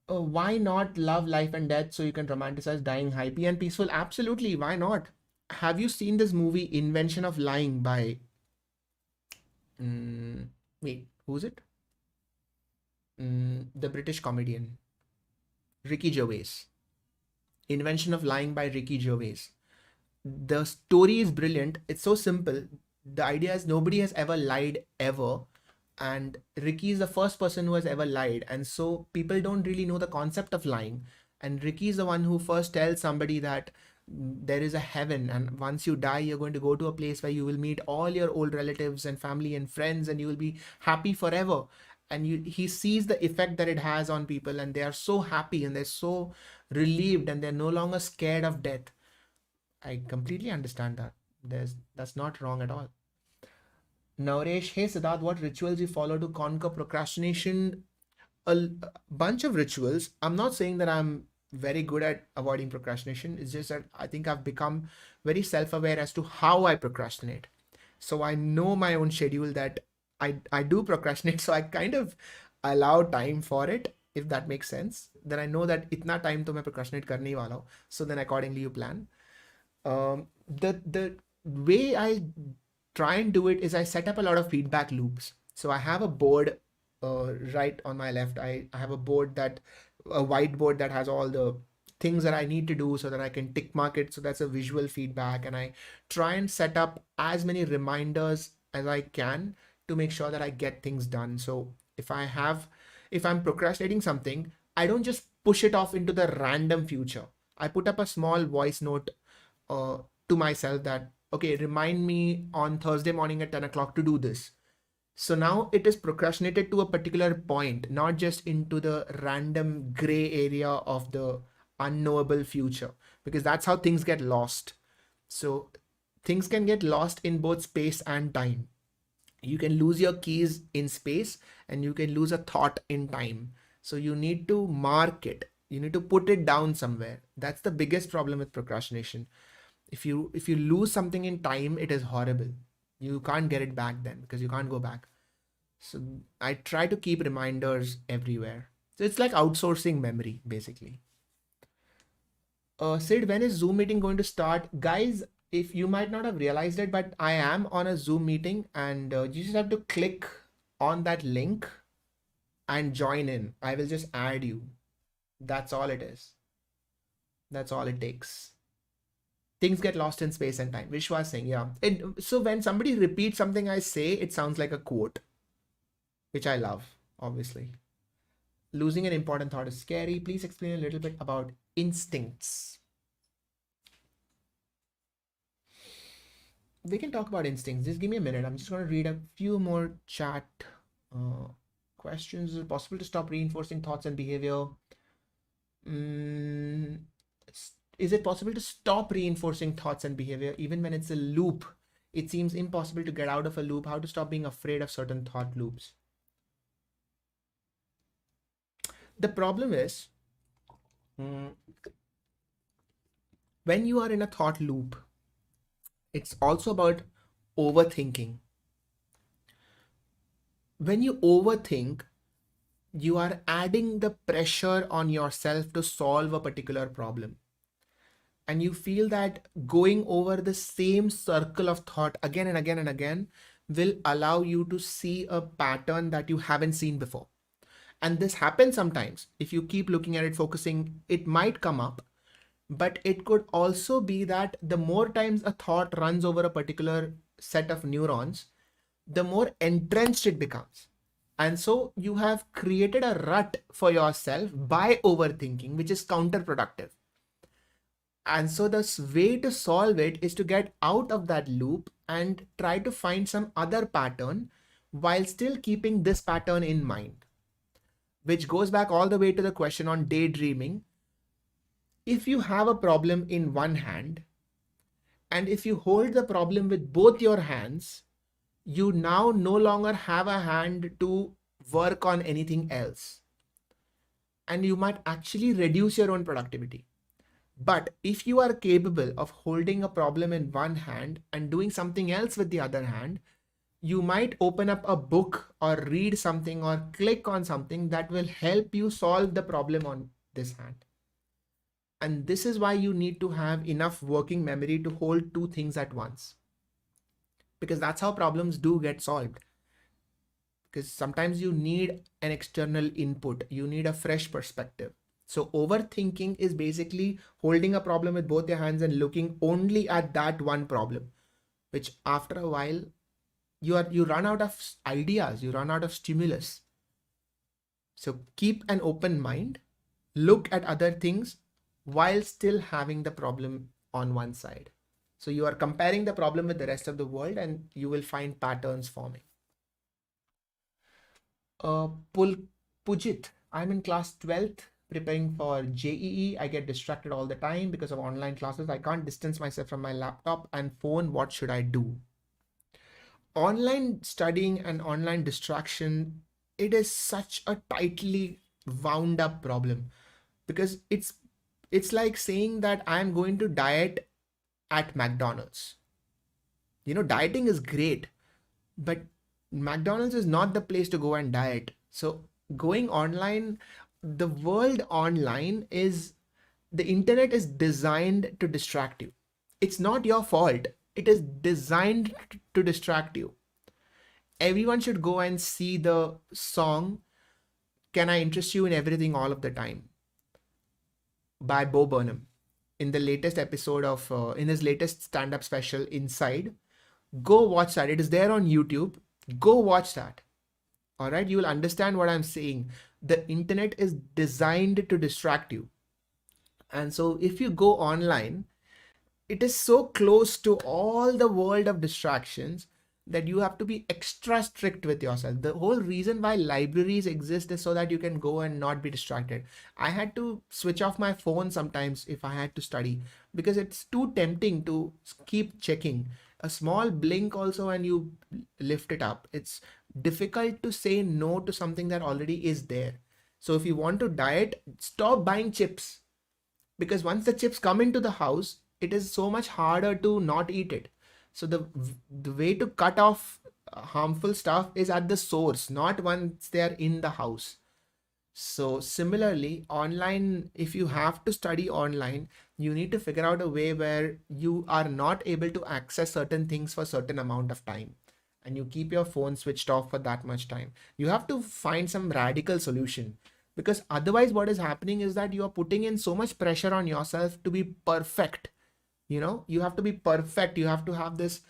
Why not love life and death so you can romanticize dying happy and peaceful? Absolutely, why not? Have you seen this movie Invention of Lying by wait, who's it? The British comedian Ricky Gervais. Invention of Lying by Ricky Gervais. The story is brilliant. It's so simple. The idea is nobody has ever lied ever, and Ricky is the first person who has ever lied, and so people don't really know the concept of lying. And Ricky is the one who first tells somebody that there is a heaven, and once you die you're going to go to a place where you will meet all your old relatives and family and friends, and you will be happy forever. And he sees the effect that it has on people, and they are so happy and they're so relieved, and they're no longer scared of death. I completely understand that. That's not wrong at all. Naresh, hey Siddharth, what rituals you follow to conquer procrastination? A bunch of rituals. I'm not saying that I'm very good at avoiding procrastination. It's just that I think I've become very self-aware as to how I procrastinate. So I know my own schedule that I do procrastinate. So I kind of allow time for it, if that makes sense. Then I know that itna time to main procrastinate karne hi wala hu. So then accordingly you plan. The way I try and do it is I set up a lot of feedback loops. So I have a board right on my left. I have a whiteboard that has all the things that I need to do so that I can tick mark it. So that's a visual feedback. And I try and set up as many reminders as I can to make sure that I get things done. So if I'm procrastinating something, I don't just push it off into the random future. I put up a small voice note to myself that, okay, remind me on Thursday morning at 10 o'clock to do this. So now it is procrastinated to a particular point, not just into the random gray area of the unknowable future, because that's how things get lost. So things can get lost in both space and time. You can lose your keys in space and you can lose a thought in time. So you need to mark it. You need to put it down somewhere. That's the biggest problem with procrastination. If you lose something in time, it is horrible. You can't get it back then because you can't go back. So I try to keep reminders everywhere. So it's like outsourcing memory, basically. Sid, when is Zoom meeting going to start? Guys, if you might not have realized it, but I am on a Zoom meeting, and you just have to click on that link and join in. I will just add you. That's all it is. That's all it takes. Things get lost in space and time. Vishwa saying, yeah. So when somebody repeats something I say, it sounds like a quote, which I love, obviously. Losing an important thought is scary. Please explain a little bit about instincts. We can talk about instincts. Just give me a minute. I'm just going to read a few more chat questions. Is it possible to stop reinforcing thoughts and behavior? Is it possible to stop reinforcing thoughts and behavior even when it's a loop? It seems impossible to get out of a loop. How to stop being afraid of certain thought loops? The problem is, when you are in a thought loop, it's also about overthinking. When you overthink, you are adding the pressure on yourself to solve a particular problem. and you feel that going over the same circle of thought again and again and again will allow you to see a pattern that you haven't seen before. And this happens sometimes. If you keep looking at it, focusing, it might come up. But it could also be that the more times a thought runs over a particular set of neurons, the more entrenched it becomes. And so you have created a rut for yourself by overthinking, which is counterproductive. And so the way to solve it is to get out of that loop and try to find some other pattern while still keeping this pattern in mind, which goes back all the way to the question on daydreaming. If you have a problem in one hand, and if you hold the problem with both your hands, you now no longer have a hand to work on anything else. And you might actually reduce your own productivity. But if you are capable of holding a problem in one hand and doing something else with the other hand, you might open up a book or read something or click on something that will help you solve the problem on this hand. And this is why you need to have enough working memory to hold two things at once. Because that's how problems do get solved. Because sometimes you need an external input, you need a fresh perspective. So overthinking is basically holding a problem with both your hands and looking only at that one problem, which after a while you run out of ideas, you run out of stimulus. So keep an open mind, look at other things while still having the problem on one side. So you are comparing the problem with the rest of the world and you will find patterns forming. Pujit, I'm in class 12th preparing for JEE. I get distracted all the time because of online classes. I can't distance myself from my laptop and phone. What should I do? Online studying and online distraction, it is such a tightly wound up problem because it's like saying that I'm going to diet at McDonald's. Dieting is great, but McDonald's is not the place to go and diet. So going online, the world online is, the internet is designed to distract you. It's not your fault. It is designed to distract you. Everyone should go and see the song Can I Interest You in Everything All of the Time by Bo Burnham in the latest episode of, in his latest stand-up special, Inside. Go watch that. It is there on YouTube. Go watch that. All right. You will understand what I'm saying. The internet is designed to distract you. And so if you go online, it is so close to all the world of distractions that you have to be extra strict with yourself. The whole reason why libraries exist is so that you can go and not be distracted. I had to switch off my phone sometimes if I had to study because it's too tempting to keep checking. A small blink also and you lift it up. It's difficult to say no to something that already is there. So if you want to diet, stop buying chips, because once the chips come into the house, it is so much harder to not eat it. So the way to cut off harmful stuff is at the source, not once they are in the house. So similarly, online, if you have to study online, you need to figure out a way where you are not able to access certain things for a certain amount of time, and you keep your phone switched off for that much time. You have to find some radical solution, because otherwise what is happening is that you are putting in so much pressure on yourself to be perfect. You have to be perfect. You have to have this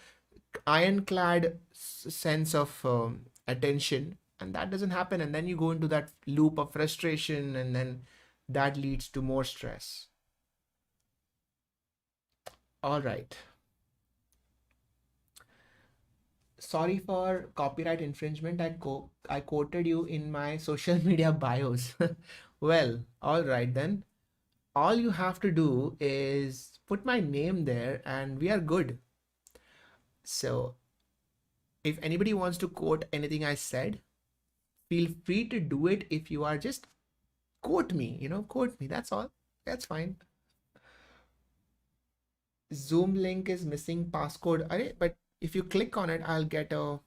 ironclad sense of attention, and that doesn't happen. And then you go into that loop of frustration, and then that leads to more stress. All right. Sorry for copyright infringement. I quoted you in my social media bios. Well, all right then. All you have to do is put my name there and we are good. So if anybody wants to quote anything I said, feel free to do it. If you are, just quote me, quote me. That's all. That's fine. Zoom link is missing passcode. But if you click on it, I'll get a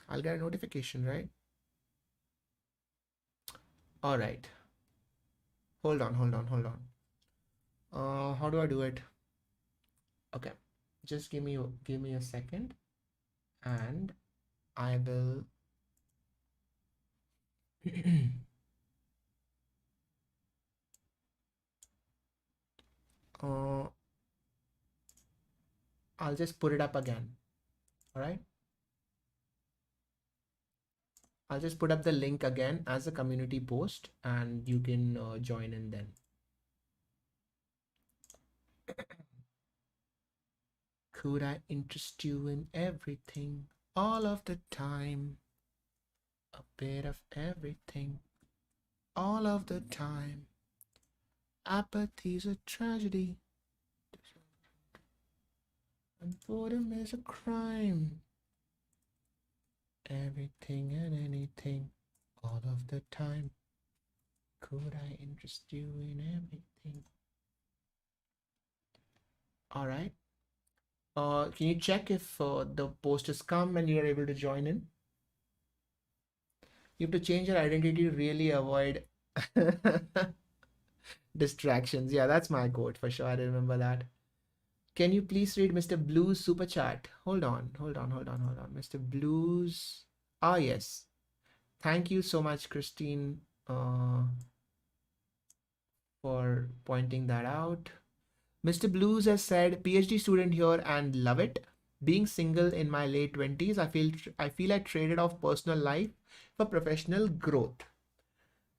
notification, right? All right. Hold on. How do I do it? Okay, just give me a second, and I will. uh, I'll just put it up again. All right. I'll just put up the link again as a community post, and you can join in then. Could I interest you in everything, all of the time? A bit of everything, all of the time. Apathy's a tragedy, and boredom is a crime. Everything and anything, all of the time. Could I interest you in everything? All right. Can you check if the post has come and you're able to join in? You have to change your identity to really avoid distractions. Yeah, that's my quote for sure. I remember that. Can you please read Mr. Blue's super chat? Hold on. Mr. Blue's. Ah, yes. Thank you so much, Christine, for pointing that out. Mr. Blues has said, PhD student here and love it. Being single in my late 20s, I feel I traded off personal life for professional growth.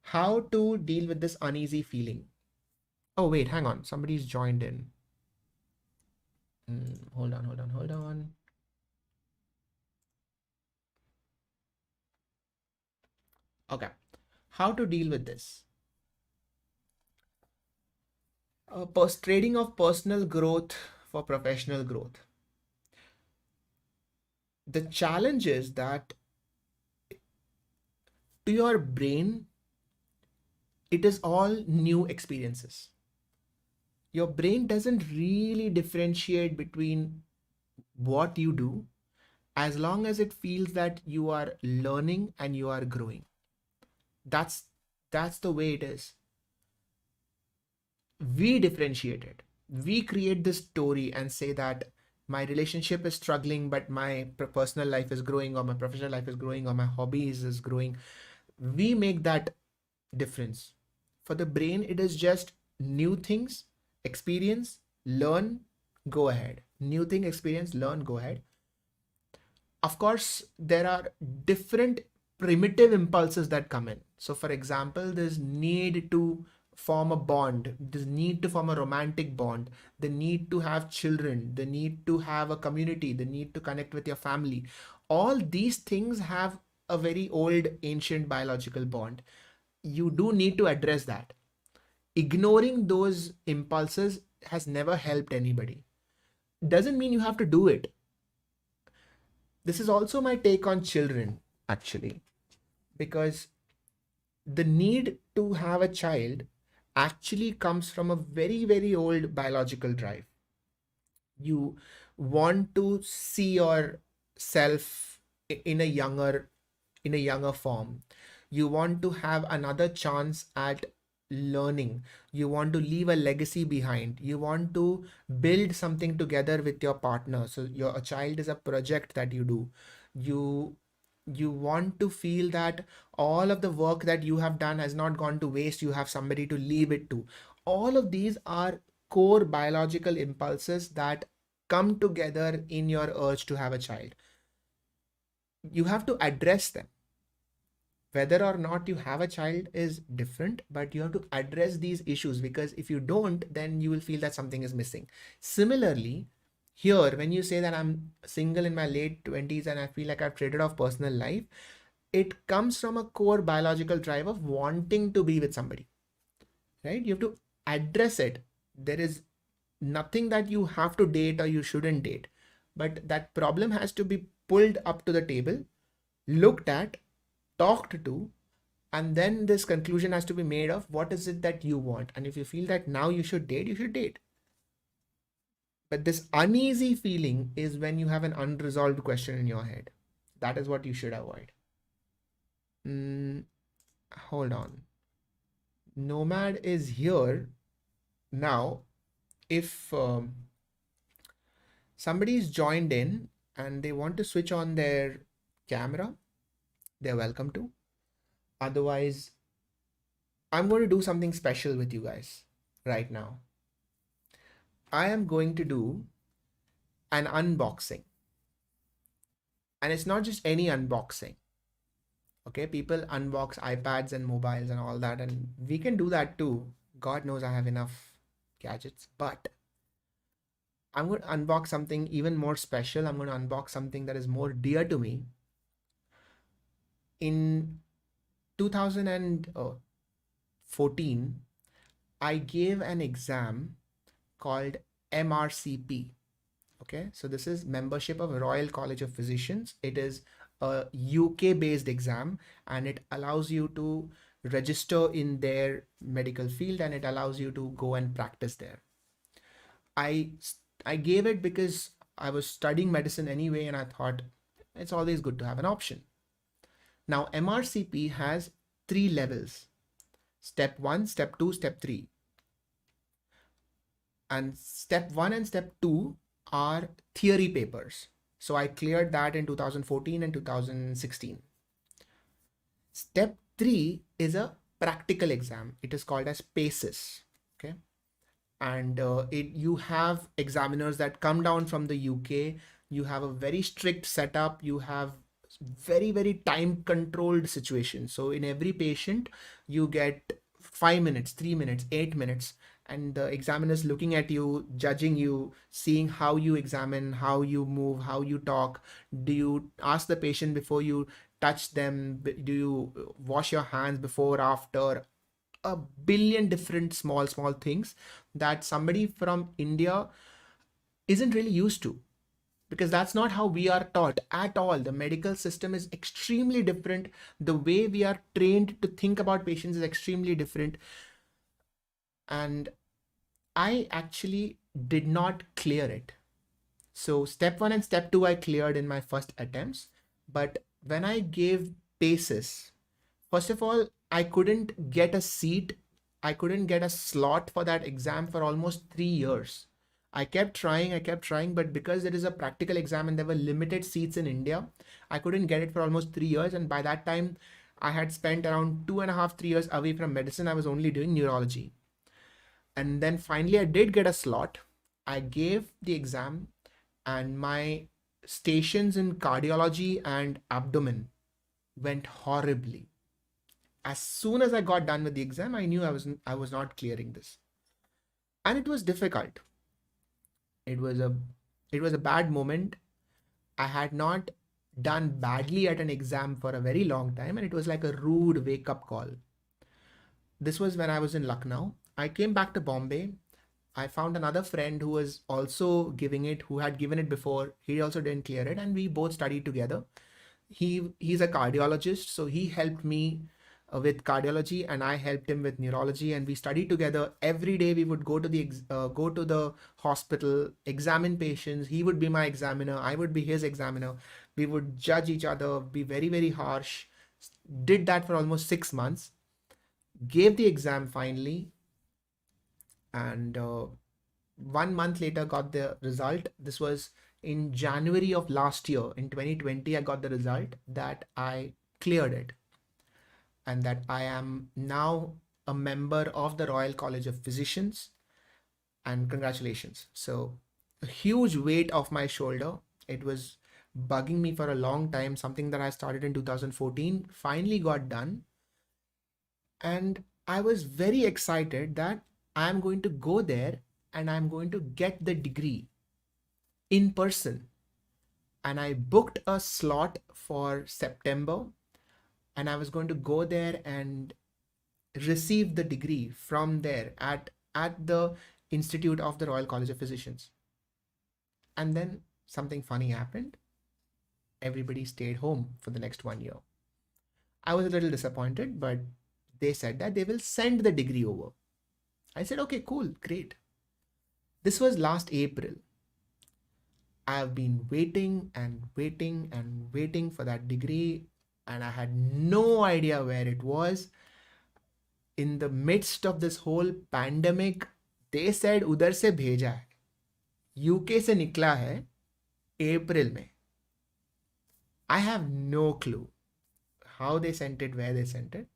How to deal with this uneasy feeling? Oh, wait, hang on. Somebody's joined in. Hold on. Okay. How to deal with this? Trading of personal growth for professional growth. The challenge is that to your brain, it is all new experiences. Your brain doesn't really differentiate between what you do as long as it feels that you are learning and you are growing. That's the way it is. We differentiate it. We create this story and say that my relationship is struggling, but my personal life is growing, or my professional life is growing, or my hobbies is growing. We make that difference. For the brain, it is just new things, experience, learn, go ahead. New thing, experience, learn, go ahead. Of course, there are different primitive impulses that come in. So for example, there's need to form a bond, the need to form a romantic bond, the need to have children, the need to have a community, the need to connect with your family. All these things have a very old ancient biological bond. You do need to address that. Ignoring those impulses has never helped anybody. Doesn't mean you have to do it. This is also my take on children, actually, because the need to have a child actually comes from a very, very old biological drive. You want to see yourself in a younger form. You want to have another chance at learning. You want to leave a legacy behind. You want to build something together with your partner. So a child is a project that you do. You you want to feel that all of the work that you have done has not gone to waste. You have somebody to leave it to. All of these are core biological impulses that come together in your urge to have a child. You have to address them. Whether or not you have a child is different, but you have to address these issues, because if you don't, then you will feel that something is missing. Similarly, here, when you say that I'm single in my late 20s and I feel like I've traded off personal life, it comes from a core biological drive of wanting to be with somebody, right? You have to address it. There is nothing that you have to date or you shouldn't date, but that problem has to be pulled up to the table, looked at, talked to, and then this conclusion has to be made of what is it that you want. And if you feel that now you should date, you should date. But this uneasy feeling is when you have an unresolved question in your head. That is what you should avoid. Hold on. Nomad is here now. if somebody's joined in and they want to switch on their camera, they're welcome to. Otherwise, I'm going to do something special with you guys right now. I am going to do an unboxing. And it's not just any unboxing. Okay, people unbox iPads and mobiles and all that, and we can do that too. God knows I have enough gadgets, but I'm going to unbox something even more special. I'm going to unbox something that is more dear to me. In 2014, I gave an exam called MRCP. Okay, so this is membership of Royal College of Physicians. It is a UK based exam and it allows you to register in their medical field and it allows you to go and practice there. I gave it because I was studying medicine anyway and I thought it's always good to have an option. Now MRCP has 3 levels: step 1, step 2, step 3. And step 1 and step 2 are theory papers. So I cleared that in 2014 and 2016. Step 3 is a practical exam. It is called as PACES. Okay. And you have examiners that come down from the UK. You have a very strict setup. You have very, very time controlled situation. So in every patient, you get 5 minutes, 3 minutes, 8 minutes. And the examiner's looking at you, judging you, seeing how you examine, how you move, how you talk. Do you ask the patient before you touch them? Do you wash your hands before, after? A billion different small things that somebody from India isn't really used to, because that's not how we are taught at all. The medical system is extremely different. The way we are trained to think about patients is extremely different. And I actually did not clear it. So step 1 and step 2 I cleared in my first attempts. But when I gave PACES, first of all, I couldn't get a seat. I couldn't get a slot for that exam for almost 3 years. I kept trying, but because it is a practical exam and there were limited seats in India, I couldn't get it for almost 3 years. And by that time, I had spent around 2.5, 3 years away from medicine. I was only doing neurology. And then finally I did get a slot. I gave the exam and my stations in cardiology and abdomen went horribly. As soon as I got done with the exam, I knew I was not clearing this. And it was difficult. It was a bad moment. I had not done badly at an exam for a very long time, and it was like a rude wake-up call. This was when I was in Lucknow. I came back to Bombay. I found another friend who was also giving it, who had given it before. He also didn't clear it, and we both studied together. He's a cardiologist, so he helped me with cardiology and I helped him with neurology, and we studied together. Every day we would go to the hospital, examine patients. He would be my examiner, I would be his examiner. We would judge each other, be very, very harsh. Did that for almost 6 months. Gave the exam finally, and 1 month later got the result. This was in January of last year. In 2020, I got the result that I cleared it and that I am now a member of the Royal College of Physicians. And congratulations. So a huge weight off my shoulder. It was bugging me for a long time. Something that I started in 2014 finally got done. And I was very excited that I'm going to go there and I'm going to get the degree in person. And I booked a slot for September, and I was going to go there and receive the degree from there at the Institute of the Royal College of Physicians. And then something funny happened. Everybody stayed home for the next 1 year. I was a little disappointed, but they said that they will send the degree over. I said, okay, cool, great. This was last April. I have been waiting and waiting and waiting for that degree, and I had no idea where it was. In the midst of this whole pandemic, they said उधर से भेजा है, UK से निकला है अप्रैल में. I have no clue how they sent it, where they sent it.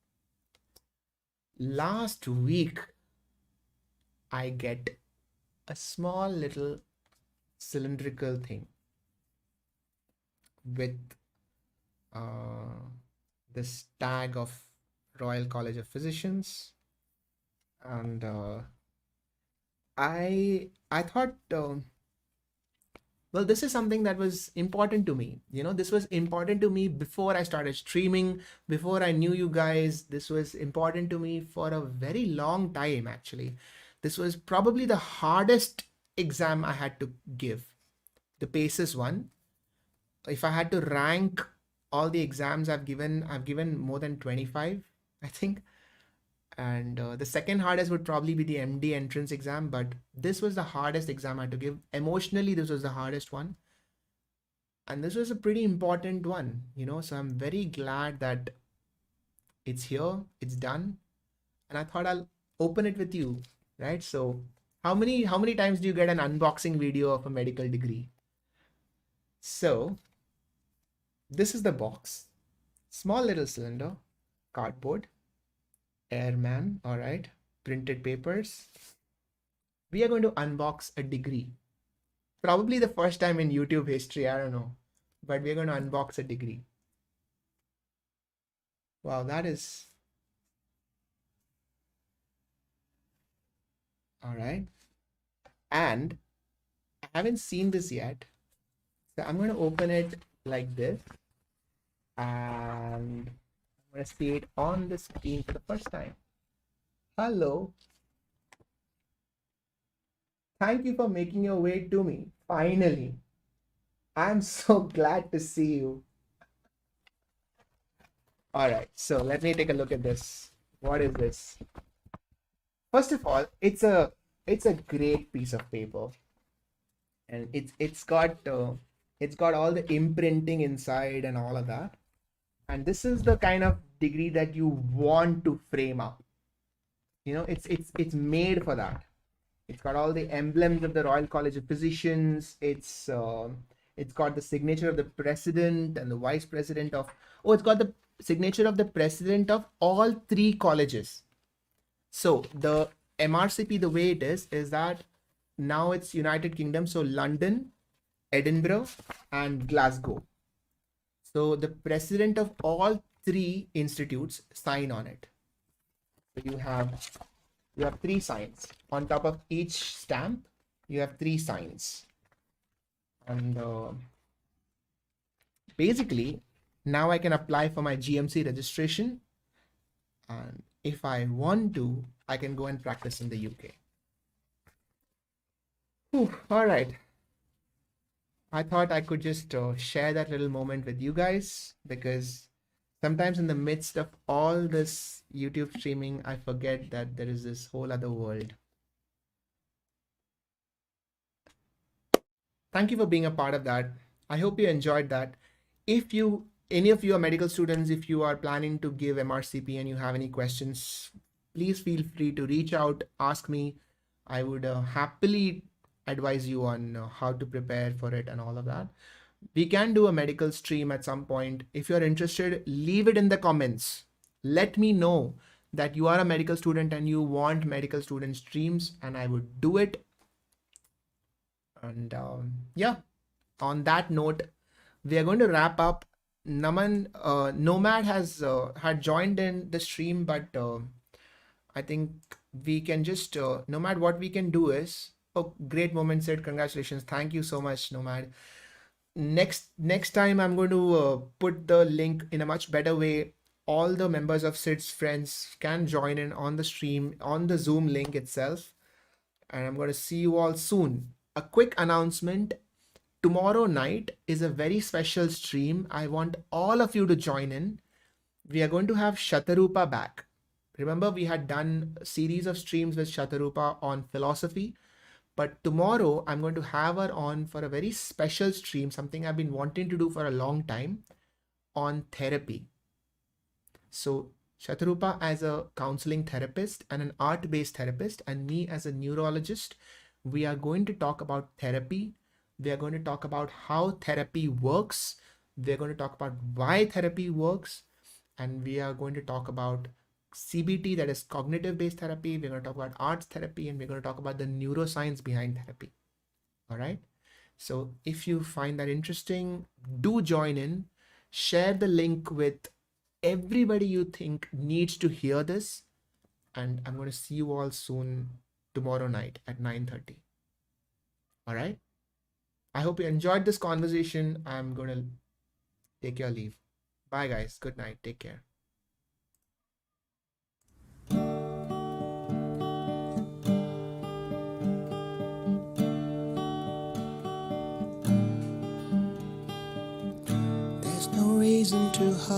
Last week, I get a small little cylindrical thing with this tag of Royal College of Physicians, and I thought, well, this is something that was important to me. This was important to me before I started streaming, before I knew you guys. This was important to me for a very long time, actually. This was probably the hardest exam I had to give, the PACES one. If I had to rank all the exams I've given more than 25, I think. And the second hardest would probably be the MD entrance exam, but this was the hardest exam I had to give. Emotionally, this was the hardest one. And this was a pretty important one, so I'm very glad that it's here, it's done. And I thought I'll open it with you, right? So how many times do you get an unboxing video of a medical degree? So this is the box. Small little cylinder, cardboard, airman, all right, printed papers. We are going to unbox a degree. Probably the first time in YouTube history, I don't know, but we're going to unbox a degree. Wow, that is all right. And I haven't seen this yet, so I'm going to open it like this, and I'm going to see it on the screen for the first time. Hello. Thank you for making your way to me. Finally. I'm so glad to see you. All right, so let me take a look at this. What is this? First of all, it's a great piece of paper, and it's got all the imprinting inside and all of that. And this is the kind of degree that you want to frame up. It's made for that. It's got all the emblems of the Royal College of Physicians. It's got the signature of the president and the vice president of. Oh, it's got the signature of the president of all three colleges. So the MRCP, the way it is that now it's United Kingdom. So London, Edinburgh, and Glasgow. So the president of all three institutes sign on it. So you have three signs on top of each stamp. You have three signs, and basically now I can apply for my GMC registration, and if I want to, I can go and practice in the UK. Whew, all right. I thought I could just share that little moment with you guys, because sometimes in the midst of all this YouTube streaming, I forget that there is this whole other world. Thank you for being a part of that. I hope you enjoyed that. If any of you are medical students, if you are planning to give MRCP and you have any questions, please feel free to reach out, ask me. I would happily advise you on how to prepare for it and all of that. We can do a medical stream at some point. If you're interested, leave it in the comments. Let me know that you are a medical student and you want medical student streams, and I would do it. And yeah, on that note, we are going to wrap up. Naman, Nomad has had joined in the stream, but I think we can just Nomad, what we can do is, oh, great moment said, congratulations. Thank you so much, Nomad. Next time I'm going to put the link in a much better way. All the members of Sid's friends can join in on the stream, on the Zoom link itself. And I'm going to see you all soon. A quick announcement. Tomorrow night is a very special stream. I want all of you to join in. We are going to have Shatarupa back. Remember, we had done a series of streams with Shatarupa on philosophy. But tomorrow, I'm going to have her on for a very special stream, something I've been wanting to do for a long time, on therapy. So Shatarupa as a counseling therapist and an art-based therapist, and me as a neurologist. We are going to talk about therapy. We are going to talk about how therapy works. We're going to talk about why therapy works. And we are going to talk about CBT, that is cognitive based therapy. We're going to talk about arts therapy, and we're going to talk about the neuroscience behind therapy. All right. So if you find that interesting, do join in, share the link with everybody you think needs to hear this. And I'm going to see you all soon tomorrow night at 9:30. All right. I hope you enjoyed this conversation. I'm going to take your leave. Bye, guys. Good night. Take care. There's no reason to